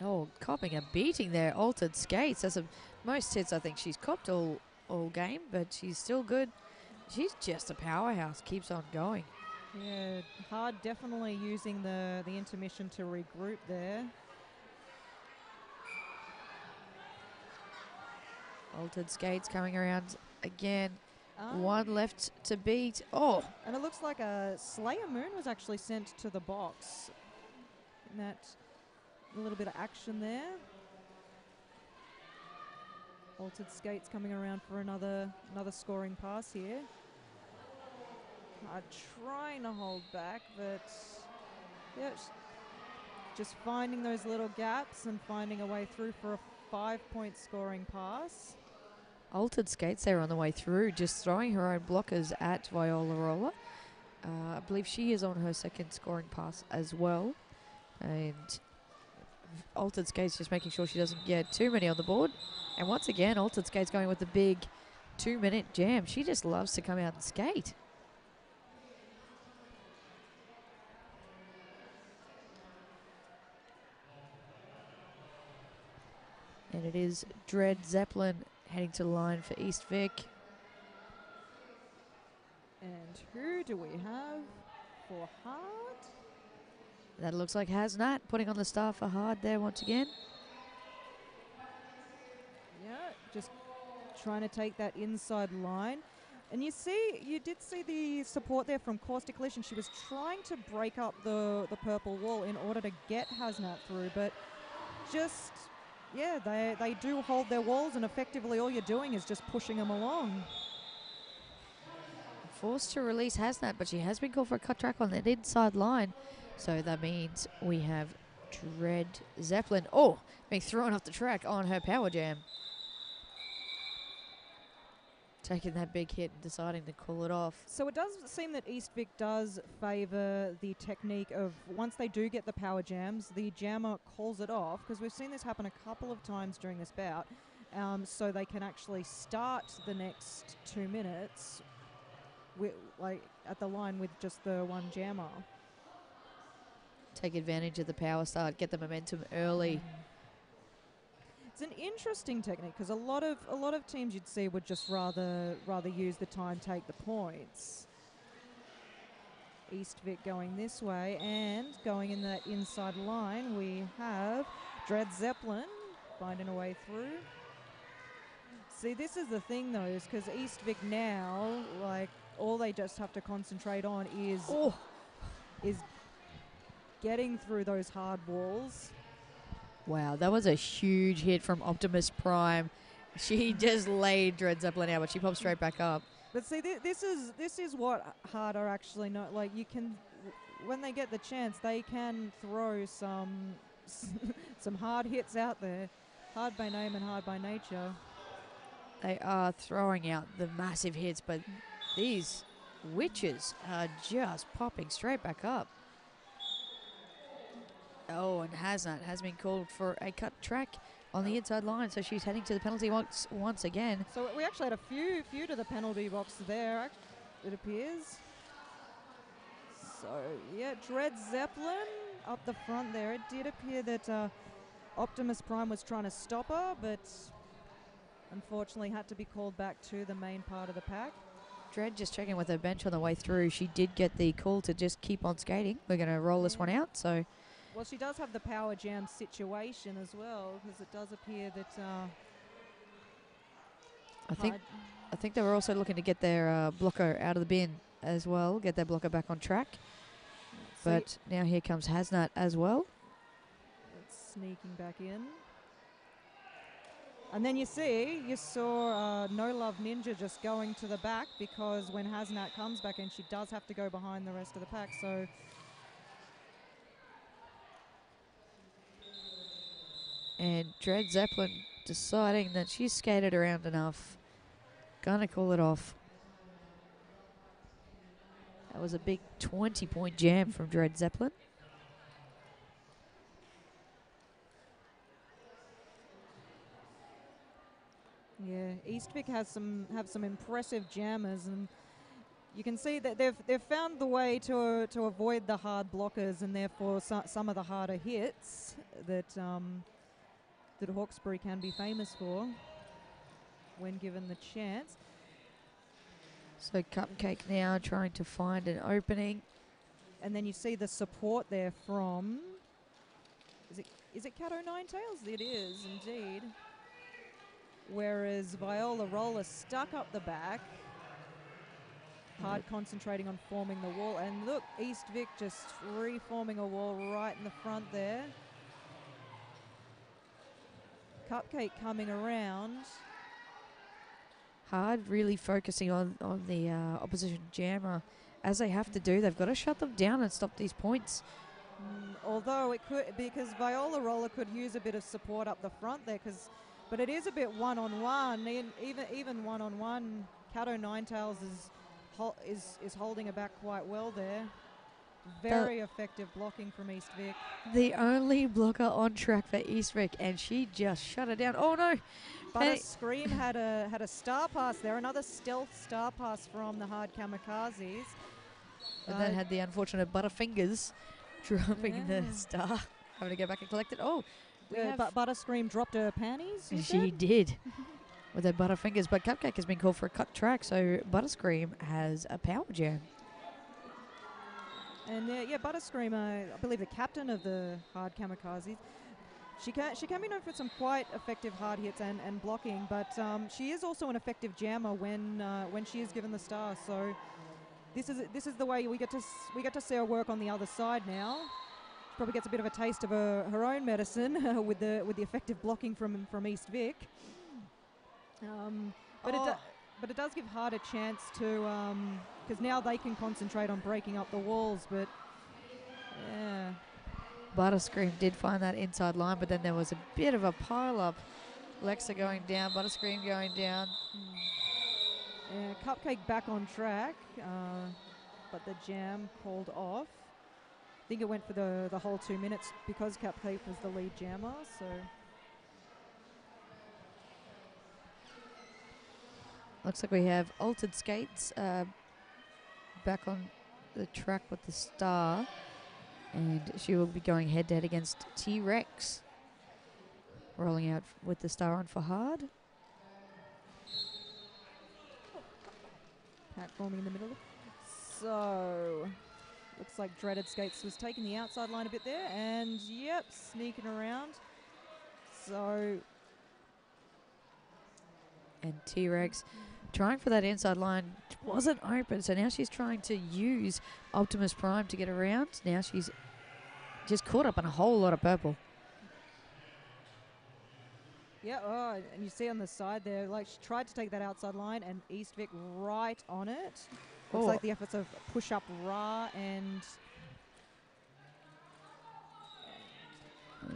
Oh, copping a beating there. Altered Skates. That's most hits I think she's copped all game, but she's still good. She's just a powerhouse. Keeps on going. Yeah, Hard definitely using the intermission to regroup there. Altered Skates coming around again. One left to beat. Oh! And it looks like a Slayer Moon was actually sent to the box. And that a little bit of action there. Altered Skates coming around for another scoring pass here. Trying to hold back, but yeah, just finding those little gaps and finding a way through for a 5-point scoring pass. Altered Skates there on the way through, just throwing her own blockers at Viola Roller. I believe she is on her second scoring pass as well. And Altered Skates just making sure she doesn't get too many on the board. And once again, Altered Skates going with the big 2-minute jam. She just loves to come out and skate. And it is Dread Zeppelin heading to the line for East Vic. And who do we have for Hard? That looks like Hasnat putting on the star for Hard there once again. Yeah, just trying to take that inside line. And you did see the support there from Caustic Collision. She was trying to break up the purple wall in order to get Hasnat through, but just... yeah, they do hold their walls, and effectively all you're doing is just pushing them along. Forced to release Hasnat, but she has been called for a cut track on that inside line. So that means we have Dread Zeppelin. Oh, being thrown off the track on her power jam. Taking that big hit and deciding to call it off. So it does seem that East Vic does favour the technique of once they do get the power jams, the jammer calls it off, because we've seen this happen a couple of times during this bout, so they can actually start the next 2 minutes like at the line with just the one jammer. Take advantage of the power start, get the momentum early. It's an interesting technique because a lot of teams you'd see would just rather use the time, take the points. East Vic going this way, and going in that inside line we have Dread Zeppelin finding a way through. See, this is the thing though, is because East Vic now, like, all they just have to concentrate on is getting through those hard walls. Wow, that was a huge hit from Optimus Prime. She just laid Dread Zeppelin out, but she popped straight back up. But see, this is what hard are actually not like. You can, when they get the chance, they can throw some some hard hits out there, hard by name and hard by nature. They are throwing out the massive hits, but these witches are just popping straight back up. Oh, and Hasnat has been called for a cut track on the inside line, so she's heading to the penalty box once again. So we actually had a few to the penalty box there, it appears. So, yeah, Dread Zeppelin up the front there. It did appear that Optimus Prime was trying to stop her, but unfortunately had to be called back to the main part of the pack. Dread just checking with her bench on the way through. She did get the call to just keep on skating. We're going to roll this one out, so... Well, she does have the power jam situation as well, because it does appear that... I think they were also looking to get their blocker out of the bin as well, get their blocker back on track. But now here comes Hasnat as well. It's sneaking back in. And then you saw No Love Ninja just going to the back, because when Hasnat comes back in, she does have to go behind the rest of the pack. So and Dread Zeppelin deciding that she's skated around enough. Gonna call it off. That was a big 20-point jam from Dread Zeppelin. yeah, East Vic have some impressive jammers, and you can see that they've found the way to avoid the hard blockers, and therefore some of the harder hits that that Hawkesbury can be famous for when given the chance. So Cupcake now trying to find an opening. And then you see the support there from, is it Cat O' Nine Tails? It is indeed. Whereas Viola Roller stuck up the back, hard concentrating on forming the wall. And look, East Vic just reforming a wall right in the front there. Cupcake coming around. Hard really focusing on the opposition jammer. As they have to do, they've got to shut them down and stop these points. Although it could, because Viola Roller could use a bit of support up the front there, but it is a bit one-on-one. Even one-on-one, Cat O' Nine Tails is holding her back quite well there. Very effective blocking from East Vic. The only blocker on track for East Vic, and she just shut it down. Oh no! But Scream had a star pass there, another stealth star pass from the hard kamikazes. And then had the unfortunate Butterfingers dropping the star. Having to go back and collect it. Oh, but Butterscream dropped her panties. She did with her Butterfingers, but Cupcake has been called for a cut track, so Butterscream has a power jam. And Butterscream, I believe the captain of the hard kamikazes. She can be known for some quite effective hard hits and blocking, but she is also an effective jammer when she is given the star. So this is the way we get to see her work on the other side now. She probably gets a bit of a taste of her own medicine with the effective blocking from East Vic. But it does give Hard a chance to, because now they can concentrate on breaking up the walls. But yeah. Butterscream did find that inside line, but then there was a bit of a pile-up. Lexa going down, Butterscream going down. Yeah, Cupcake back on track, but the jam called off. I think it went for the whole 2 minutes because Cupcake was the lead jammer. So looks like we have Altered Skates back on the track with the star. And she will be going head-to-head against T-Rex. Rolling out with the star on for Hard. Pack forming in the middle. So looks like Dreaded Skates was taking the outside line a bit there. And, yep, sneaking around. So... And T-Rex trying for that inside line, wasn't open, so now she's trying to use Optimus Prime to get around. Now she's just caught up in a whole lot of purple. Yeah, oh, and you see on the side there, like she tried to take that outside line and East Vic right on it. Looks like the efforts of push up Ra and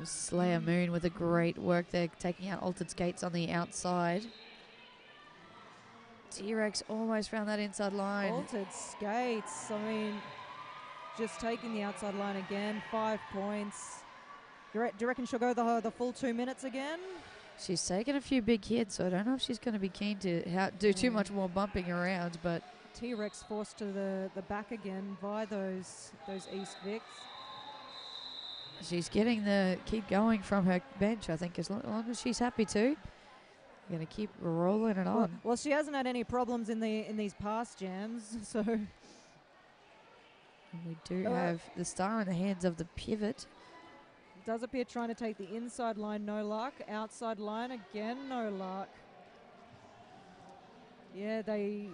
Slayer Moon with a great work there, taking out Altered Skates on the outside. T-Rex almost found that inside line. Altered Skates. I mean, just taking the outside line again. 5 points. Do you reckon she'll go the full 2 minutes again? She's taken a few big hits, so I don't know if she's going to be keen to do too much more bumping around, but T-Rex forced to the back again by those East Vics. She's getting the keep going from her bench, I think, as long as she's happy to. Going to keep rolling it on. Well, she hasn't had any problems in these past jams, so. And we do have the star in the hands of the pivot. Does appear trying to take the inside line, no luck. Outside line again, no luck. Yeah, they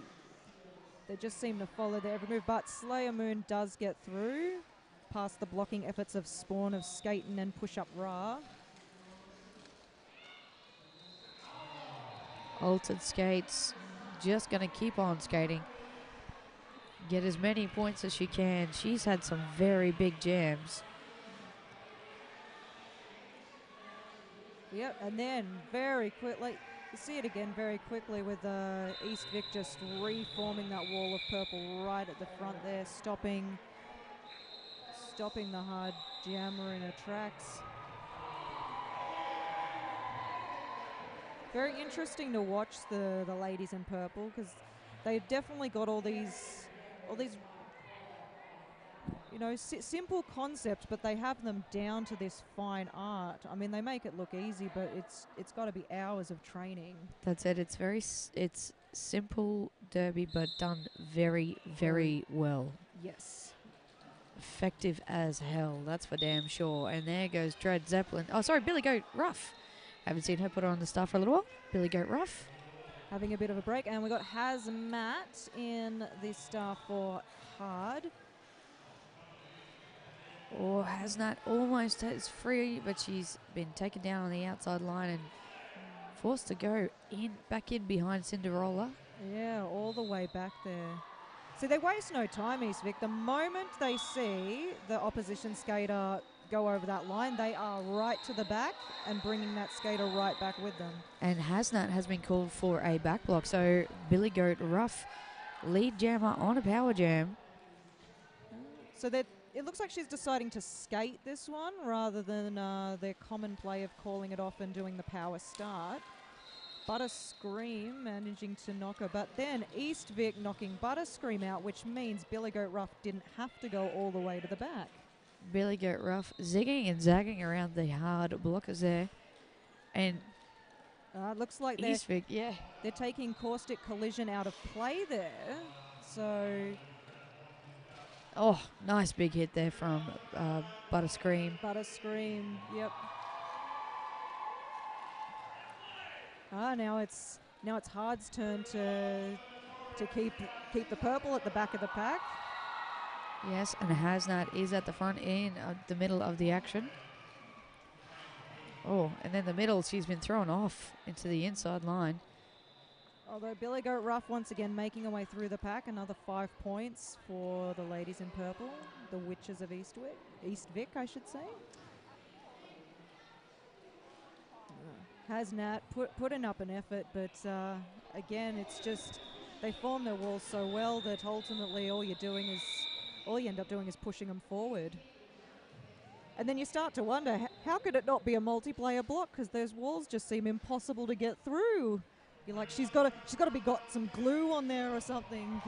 just seem to follow their every move, but Slayer Moon does get through past the blocking efforts of Spawn of Skaten and Push Up Ra. Altered Skates just going to keep on skating. Get as many points as she can. She's had some very big jams. Yep, and then very quickly, you see it again very quickly with East Vic just reforming that wall of purple right at the front there, stopping the hard jammer in her tracks. Very interesting to watch the ladies in purple, because they've definitely got all these you know, simple concepts, but they have them down to this fine art. I mean, they make it look easy, but it's got to be hours of training. That's it. It's it's simple derby, but done very, very well. Yes. Effective as hell, that's for damn sure. And there goes Dread Zeppelin. Oh, sorry, Billy Goat Ruff. Haven't seen her put on the star for a little while. Billy Goat Ruff. Having a bit of a break. And we got Hazmat in the star for hard. Oh, Hasnat almost is free, but she's been taken down on the outside line and forced to go back in behind Cinderella. Yeah, all the way back there. See, they waste no time, East Vic. The moment they see the opposition skater go over that line, they are right to the back and bringing that skater right back with them. And Hasnat has been called for a back block, so Billy Goat Ruff, lead jammer on a power jam. So it looks like she's deciding to skate this one rather than their common play of calling it off and doing the power start. Butter Scream managing to knock her, but then East Vic knocking Butter Scream out, which means Billy Goat Ruff didn't have to go all the way to the back. Billy Goat Ruff zigging and zagging around the hard blockers there. And looks like East Vic, they're taking Caustic Collision out of play there. So... Oh, nice big hit there from Butter Scream. Butter Scream, yep. Now it's Hard's turn to keep the purple at the back of the pack. Yes, and Hasnat is at the front in the middle of the action. Oh, and then the middle, she's been thrown off into the inside line. Although Billy Goat Ruff once again making her way through the pack. Another 5 points for the ladies in purple, the Witches of East Vic, I should say. Hasnat putting up an effort, but again, it's just they form their walls so well that ultimately all you end up doing is pushing them forward. And then you start to wonder, how could it not be a multiplayer block? Because those walls just seem impossible to get through. You're like, she's got to be got some glue on there or something.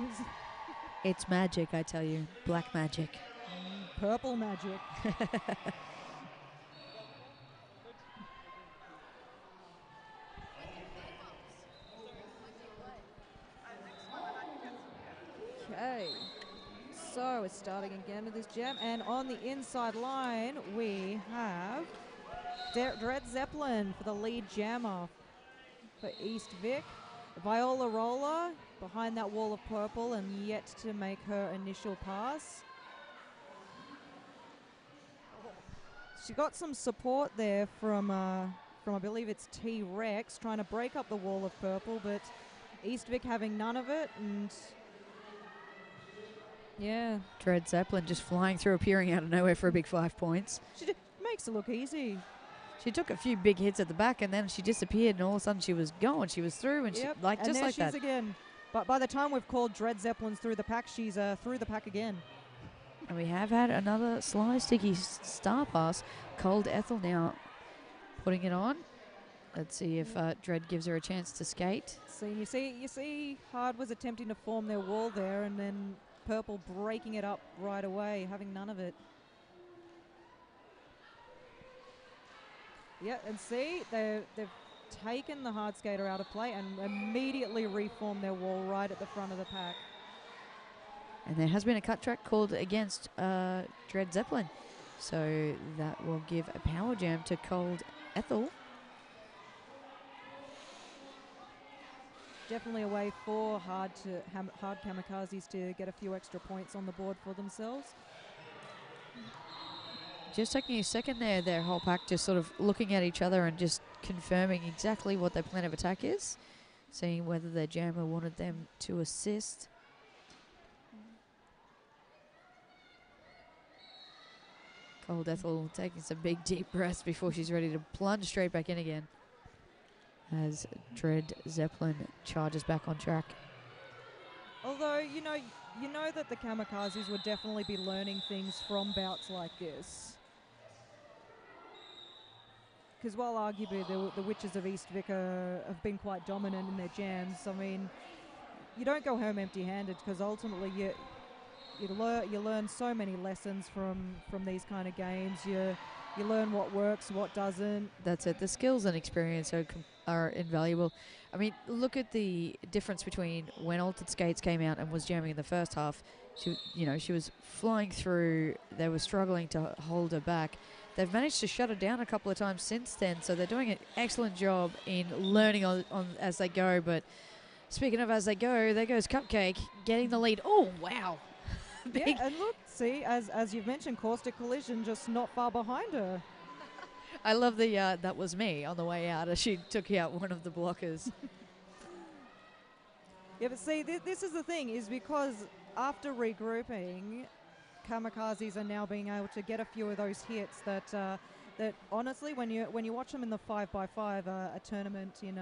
It's magic, I tell you, black magic. Purple magic. Okay, so we're starting again with this jam, and on the inside line we have Dread Zeppelin for the lead jammer for East Vic. Viola Roller behind that wall of purple and yet to make her initial pass. She got some support there from from, I believe it's T-Rex, trying to break up the wall of purple, but East Vic having none of it, and yeah. Dread Zeppelin just flying through, appearing out of nowhere for a big 5 points. She makes it look easy. She took a few big hits at the back, and then she disappeared, and all of a sudden she was gone. She was through, and Yep. she, like, and just there like she's that. again. But by the time we've called Dread Zeppelins through the pack, she's through the pack again. And we have had another sly, sticky star pass. Cold Ethel now putting it on. Let's see if Dread gives her a chance to skate. So you see, Hard was attempting to form their wall there, and then Purple breaking it up right away, having none of it. Yeah, and see, they've taken the Hard Skater out of play and immediately reformed their wall right at the front of the pack. And there has been a cut track called against Dread Zeppelin. So that will give a power jam to Cold Ethel. Definitely a way for Hard Kamikazes to get a few extra points on the board for themselves. Just taking a second there, their whole pack just sort of looking at each other and just confirming exactly what their plan of attack is. Seeing whether their jammer wanted them to assist. Cold Ethel taking some big deep breaths before she's ready to plunge straight back in again. As Dread Zeppelin charges back on track. Although, you know that the Kamikazes would definitely be learning things from bouts like this. Because while arguably the Witches of East Vic have been quite dominant in their jams, I mean, you don't go home empty-handed, because ultimately you learn so many lessons from these kind of games. You learn what works, what doesn't. That's it. The skills and experience are invaluable. I mean, look at the difference between when Altered Skates came out and was jamming in the first half. She was flying through. They were struggling to hold her back. They've managed to shut her down a couple of times since then, so they're doing an excellent job in learning on as they go. But speaking of as they go, there goes Cupcake getting the lead. Oh, wow. Yeah, and look, see, as you've mentioned, Caustic Collision just not far behind her. I love the that was me on the way out as she took out one of the blockers. Yeah, but see, this is the thing, is because after regrouping, Kamikazes are now being able to get a few of those hits that honestly, when you watch them in the 5x5, a tournament in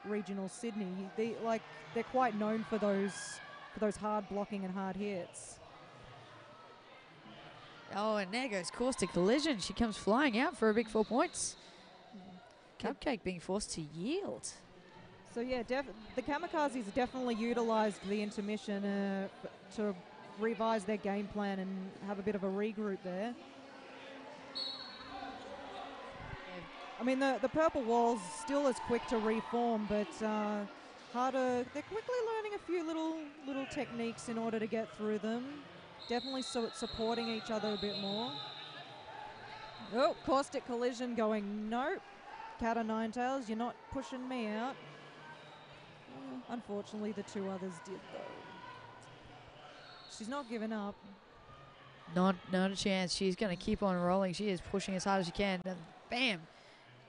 regional Sydney, they're quite known for those hard blocking and hard hits. Oh, and there goes Caustic Collision. She comes flying out for a big 4 points. Cupcake being forced to yield. So yeah, the Kamikazes definitely utilised the intermission to revise their game plan and have a bit of a regroup there. I mean, the purple wall's still as quick to reform, but harder. They're quickly learning a few little techniques in order to get through them. Definitely supporting each other a bit more. Oh, Caustic Collision going, nope. Cat o' nine tails, you're not pushing me out. Unfortunately, the two others did, though. She's not giving up. Not a chance. She's going to keep on rolling. She is pushing as hard as she can. And bam!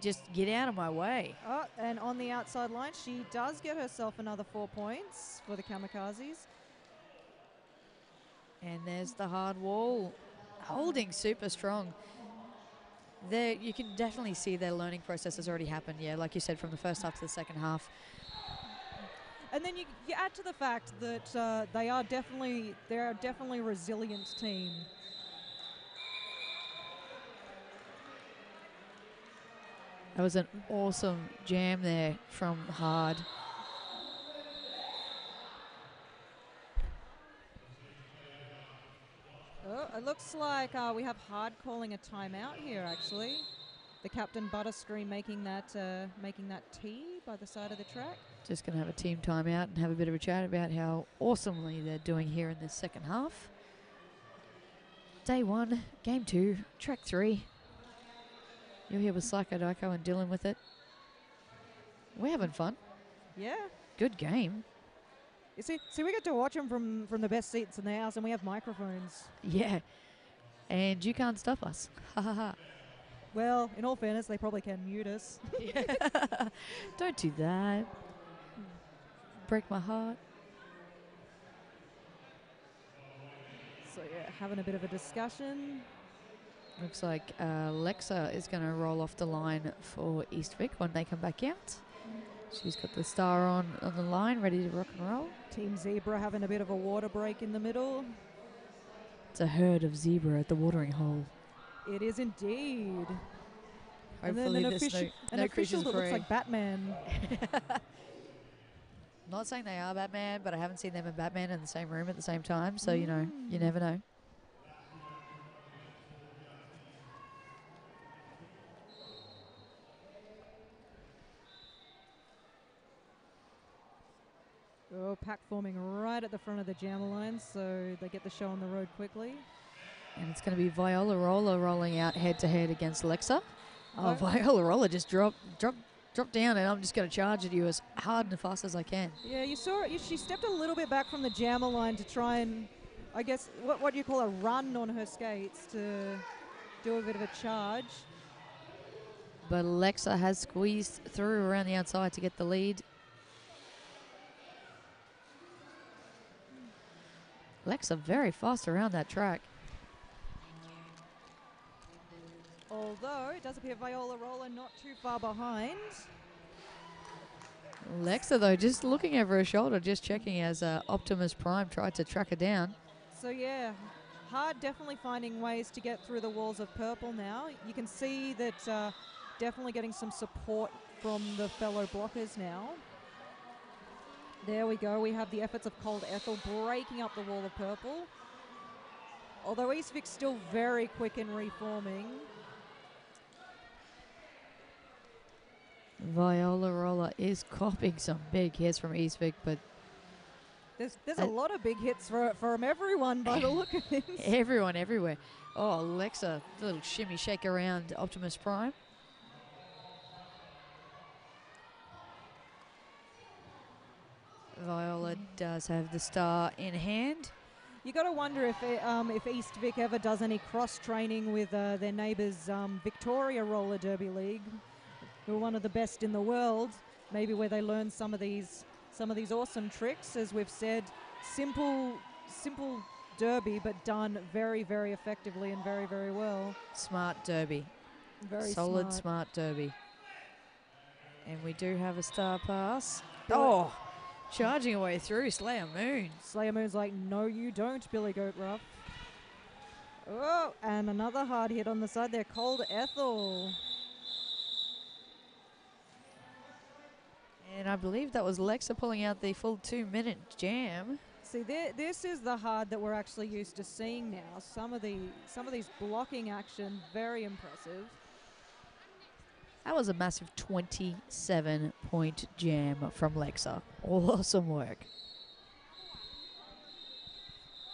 Just get out of my way. Oh, and on the outside line, she does get herself another 4 points for the Kamikazes. And there's the hard wall, holding super strong. There, you can definitely see their learning process has already happened. Yeah, like you said, from the first half to the second half. And then you add to the fact that they're definitely a resilient team. That was an awesome jam there from Hard. Oh, it looks like we have Hard calling a timeout here, actually. The Captain Butterscreen making that tea by the side of the track. Just going to have a team timeout and have a bit of a chat about how awesomely they're doing here in this second half. Day 1, Game 2, Track 3. You're here with Psycho Dyko and Dylan with it. We're having fun. Yeah. Good game. You see, we get to watch them from the best seats in the house, and we have microphones. Yeah. And you can't stop us. Ha ha ha. Well, in all fairness, they probably can mute us. Don't do that. Break my heart. So yeah, having a bit of a discussion. Looks like Lexa is going to roll off the line for East Vic when they come back out. She's got the star on the line, ready to rock and roll. Team Zebra having a bit of a water break in the middle. It's a herd of zebra at the watering hole. It is indeed. And then Hopefully an there's official, no an official creatures that looks afraid. like Batman. Not saying they are Batman, but I haven't seen them and Batman in the same room at the same time, so you know, you never know. Oh, pack forming right at the front of the jammer line, so they get the show on the road quickly. And it's going to be Viola Roller rolling out head-to-head against Lexa. Oh, Oh. Viola Roller just dropped down, and I'm just going to charge at you as hard and fast as I can. Yeah, you saw it. She stepped a little bit back from the jammer line to try and, I guess, what do you call a run on her skates to do a bit of a charge. But Lexa has squeezed through around the outside to get the lead. Lexa very fast around that track. Although it does appear Viola Roller not too far behind. Lexa, though, just looking over her shoulder, just checking as Optimus Prime tried to track her down. So yeah, Hard definitely finding ways to get through the walls of purple now. You can see that definitely getting some support from the fellow blockers now. There we go. We have the efforts of Cold Ethel breaking up the wall of purple. Although East Vic's still very quick in reforming. Viola Roller is copying some big hits from East Vic, but There's a lot of big hits from everyone by the look of things. everyone everywhere. Oh, Alexa, a little shimmy shake around Optimus Prime. Viola does have the star in hand. You got to wonder if East Vic ever does any cross training with their neighbours Victoria Roller Derby League, who are one of the best in the world. Maybe where they learn some of these awesome tricks, as we've said, simple derby, but done very, very effectively and very, very well. Smart derby. Very solid, smart. derby. And we do have a star pass. Billy- Oh, charging away through Slayer Moon. Slayer Moon's like, no, you don't, Billy Goat Ruff. Oh, and another hard hit on the side there. Cold Ethel. And I believe that was Lexa pulling out the full 2-minute jam. See, this is the hard that we're actually used to seeing now. Some of these blocking action, very impressive. That was a massive 27-point jam from Lexa. Awesome work.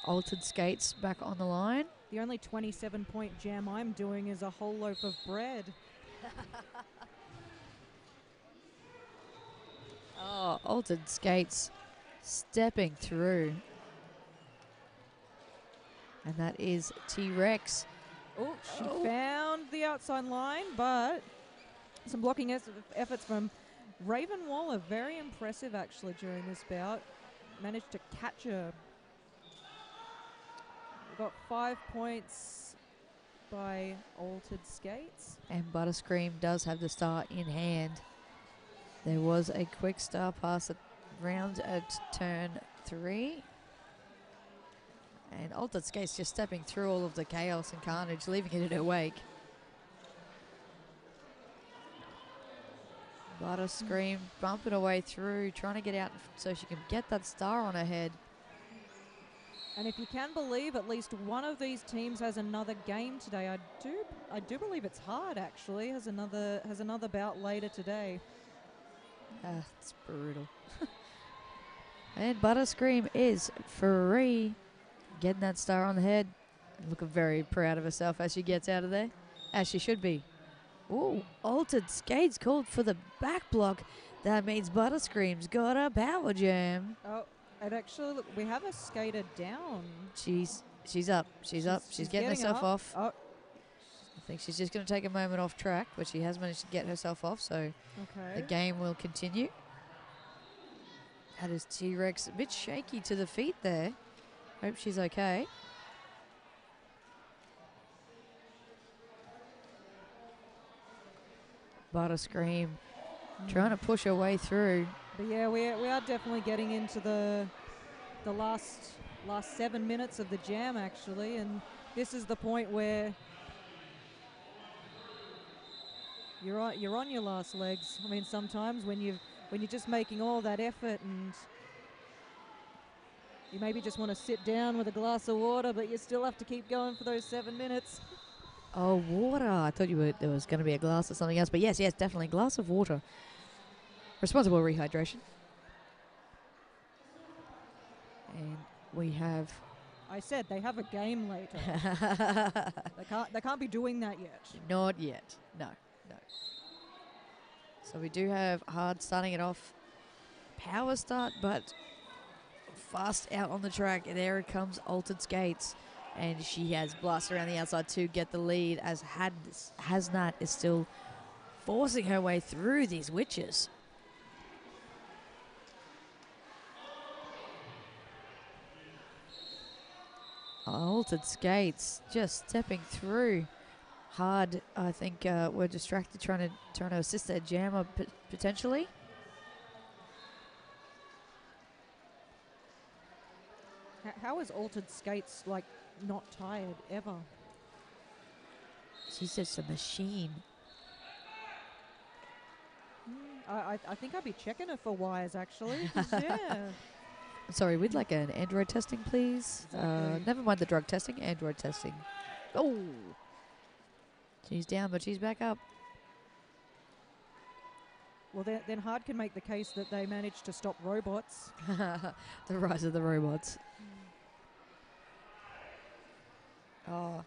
Altered Skates back on the line. The only 27-point jam I'm doing is a whole loaf of bread. Oh, Altered Skates stepping through. And that is T-Rex. Oh, she found the outside line, but some blocking efforts from Raven Waller. Very impressive, actually, during this bout. Managed to catch her. We got 5 points by Altered Skates. And Butterscream does have the star in hand. There was a quick star pass at turn 3. And Altered Skates just stepping through all of the chaos and carnage, leaving it in her wake. Butterscream bumping her way through, trying to get out so she can get that star on her head. And if you can believe, at least one of these teams has another game today. I do believe it's Hard, actually, has another bout later today. It's brutal. And Butterscream is free. Getting that star on the head. Looking very proud of herself as she gets out of there. As she should be. Ooh, Altered Skates called for the back block. That means Butterscream's got a power jam. Oh, and actually, look, we have a skater down. She's up. She's up. She's getting herself up. off. Oh, think she's just going to take a moment off track, but she has managed to get herself off, so the Okay. game will continue. That is T-Rex a bit shaky to the feet there. Hope she's okay. Butter Scream trying to push her way through. But yeah, we are definitely getting into the last 7 minutes of the jam actually, and this is the point where you're on your last legs. I mean, sometimes when you're just making all that effort and you maybe just want to sit down with a glass of water, but you still have to keep going for those 7 minutes. Oh, water. I thought there was going to be a glass or something else, but yes, definitely. Glass of water. Responsible rehydration. And we have... I said they have a game later. They can't be doing that yet. Not yet. No. So we do have Hard starting it off. Power start, but fast out on the track. And there it comes, Altered Skates. And she has blasted around the outside to get the lead as Hasnat is still forcing her way through these witches. Altered Skates just stepping through. Hard, I think, we're distracted trying to assist their jammer potentially. How is Altered Skates like not tired ever? She's just a machine. I think I'd be checking her for wires actually. 'Cause, yeah. Sorry, we'd like an Android testing, please. Exactly. Never mind the drug testing, Android testing. Oh! She's down, but she's back up. Well, then Hard can make the case that they managed to stop robots. The rise of the robots. Oh,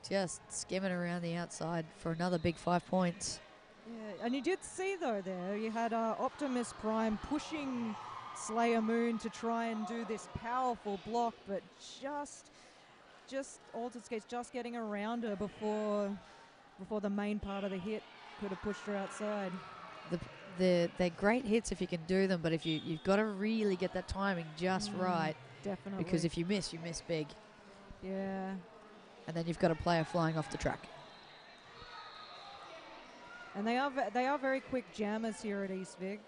just skimming around the outside for another big 5 points. Yeah, and you did see though there, you had Optimus Prime pushing Slayer Moon to try and do this powerful block, but just Altered Skates just getting around her before the main part of the hit could have pushed her outside. They're great hits if you can do them, but if you've got to really get that timing just right. Definitely. Because if you miss big. Yeah. And then you've got a player flying off the track. And they are very quick jammers here at East Vic.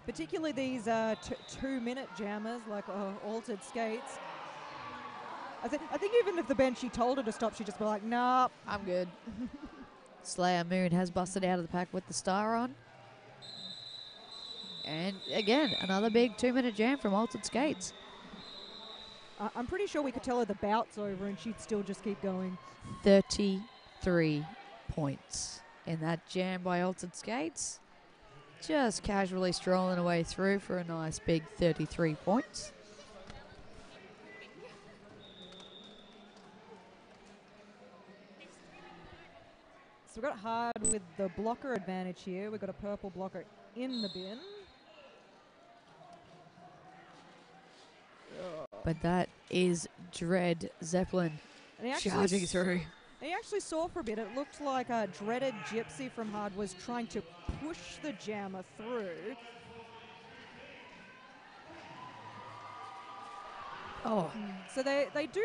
Particularly these 2-minute jammers like Altered Skates. I think even if the Banshee told her to stop, she'd just be like, nah. I'm good. Slayer Moon has busted out of the pack with the star on. And again, another big 2-minute jam from Altered Skates. I'm pretty sure we could tell her the bout's over and she'd still just keep going. 33 points in that jam by Altered Skates. Just casually strolling away through for a nice big 33 points. So we've got Hard with the blocker advantage here. We've got a purple blocker in the bin. But that is Dread Zeppelin charging through. He actually saw for a bit. It looked like a Dreaded Gypsy from Hard was trying to push the jammer through. Oh, So they do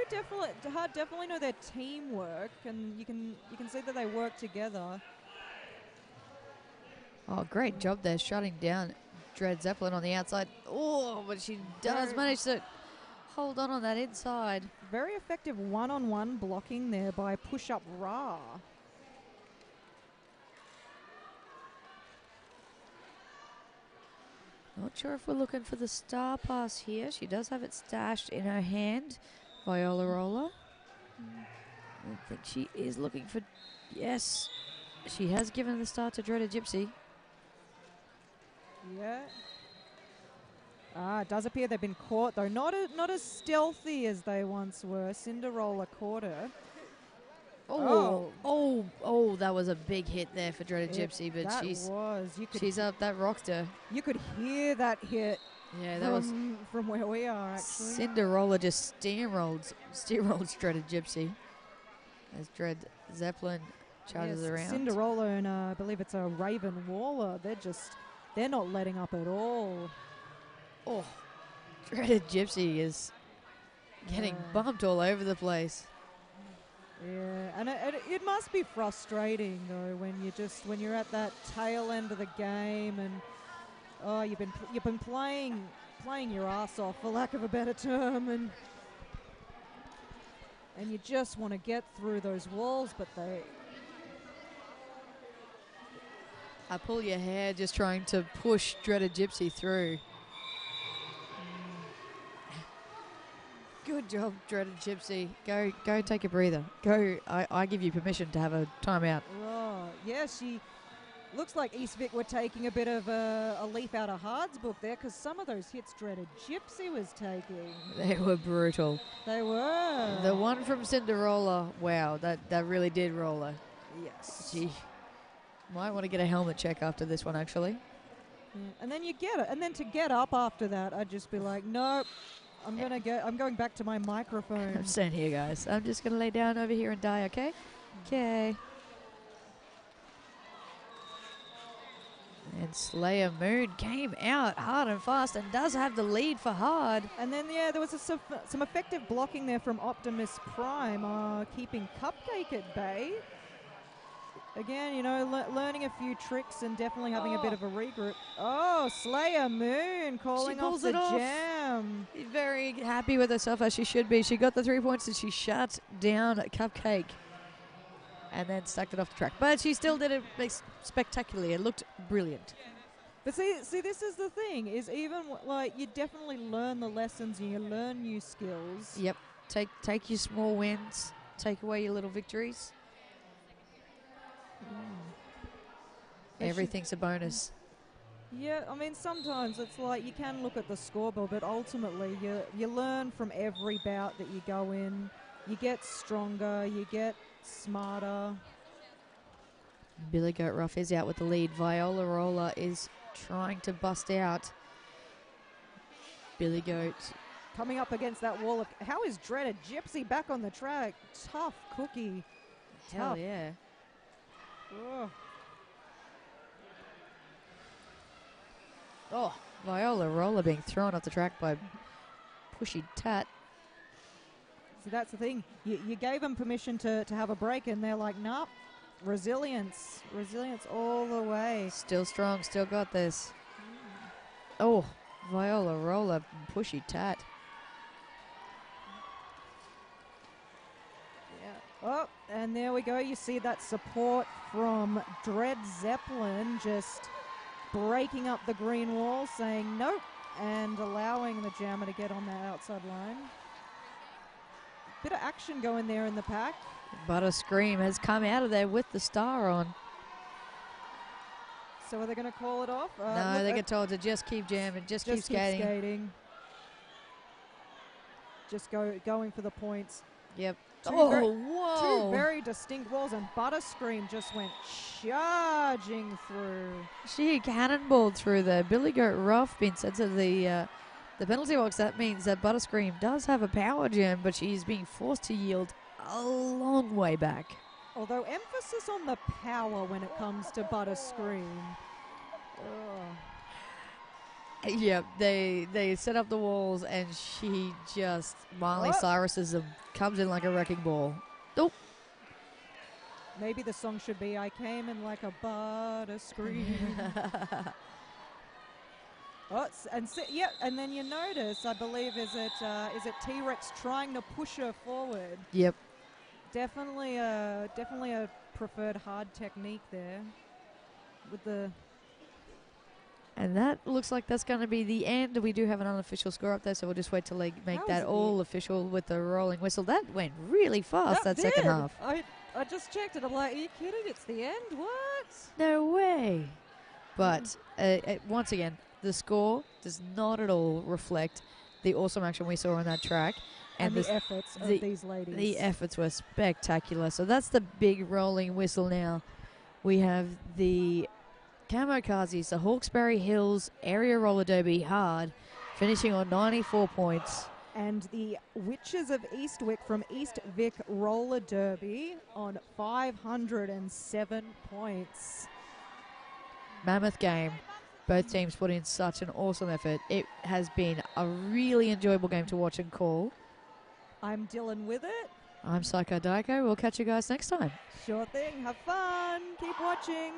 Hard definitely know their teamwork, and you can see that they work together. oh, great job there shutting down Dread Zeppelin on the outside. Oh, but she does manage to hold on that inside. Very effective one-on-one blocking there by Push-Up Ra. Not sure if we're looking for the star pass here. She does have it stashed in her hand, Viola Roller. I think she is looking for... Yes, she has given the star to Dreaded Gypsy. Yeah. It does appear they've been caught, though. Not as stealthy as they once were. Cinderella caught her. Oh, that was a big hit there for Dreaded Gypsy, but she's up. That rocked her. You could hear that hit. Yeah, that was from where we are, actually. Cinderella just steamrolled Dreaded Gypsy. as Dread Zeppelin charges around. Cinderella and I believe it's a Raven Waller. They're not letting up at all. Oh, Dreaded Gypsy is getting bumped all over the place. Yeah, and it must be frustrating though when you're at that tail end of the game and you've been playing your ass off, for lack of a better term, and you just want to get through those walls, but I pull your hair just trying to push Dreaded Gypsy through. Good job, Dreaded Gypsy. Go take a breather. Go. I give you permission to have a timeout. Oh, yeah, she looks like East Vic were taking a bit of a leaf out of Hard's book there, because some of those hits Dreaded Gypsy was taking. They were brutal. They were. The one from Cinderella, wow, that really did roll her. Yes. Gee. Might want to get a helmet check after this one, actually. Yeah. And then you get it. And then to get up after that, I'd just be like, nope, I'm going back to my microphone. I'm staying here, guys. I'm just going to lay down over here and die, okay? Okay. And Slayer Moon came out hard and fast and does have the lead for Hard. And then, yeah, there was some effective blocking there from Optimus Prime, keeping Cupcake at bay. Again, you know, learning a few tricks and definitely having a bit of a regroup. Oh, Slayer Moon calling off the jam. Very happy with herself, as she should be. She got the 3 points and she shut down Cupcake and then stacked it off the track. But she still did it spectacularly. It looked brilliant. But see, this is the thing, is even, like, you definitely learn the lessons and you learn new skills. Yep. Take your small wins. Take away your little victories. Everything's a bonus. Yeah, I mean, sometimes it's like you can look at the scoreboard, but ultimately you learn from every bout that you go in. You get stronger, you get smarter. Billy Goat Ruff is out with the lead. Viola Roller is trying to bust out. Billy Goat coming up against that wall. How is Dreaded Gypsy back on the track? Tough cookie. Hell Tough. yeah. Oh. Oh, Viola Roller being thrown off the track by Pushy Tat. So that's the thing. You gave them permission to have a break, and they're like, nope. Resilience all the way. Still strong, still got this. Oh, Viola Roller, Pushy Tat. Oh, and there we go. You see that support from Dread Zeppelin just breaking up the green wall, saying nope, and allowing the jammer to get on the outside line. Bit of action going there in the pack. Butter Scream has come out of there with the star on. So are they going to call it off? No, they get told to just keep jamming, just keep skating. Just going for the points. Yep. Two very distinct walls, and Butterscream just went charging through. She cannonballed through there. Billy Goat Ruff being sent to the penalty box. That means that Butterscream does have a power jam, but she's being forced to yield a long way back. Although emphasis on the power when it comes to Butterscream. Yep, they set up the walls, and she just Miley Cyrus's them, comes in like a wrecking ball. Nope. Maybe the song should be "I Came in Like a Butterscream." And then you notice, I believe, is it T-Rex trying to push her forward? Yep. Definitely a preferred hard technique there with the. And that looks like that's going to be the end. We do have an unofficial score up there, so we'll just wait till they make that all official with the rolling whistle. That went really fast, that second half. I just checked it. I'm like, are you kidding? It's the end? What? No way. But once again, the score does not at all reflect the awesome action we saw on that track. And the efforts of these ladies. The efforts were spectacular. So that's the big rolling whistle now. We have the Kamikazes, the Hawkesbury Hills Area Roller Derby Hard, finishing on 94 points. And the Witches of Eastwick from East Vic Roller Derby on 507 points. Mammoth game. Both teams put in such an awesome effort. It has been a really enjoyable game to watch and call. I'm Dylan with it. I'm Psycho Daiko. We'll catch you guys next time. Sure thing. Have fun. Keep watching.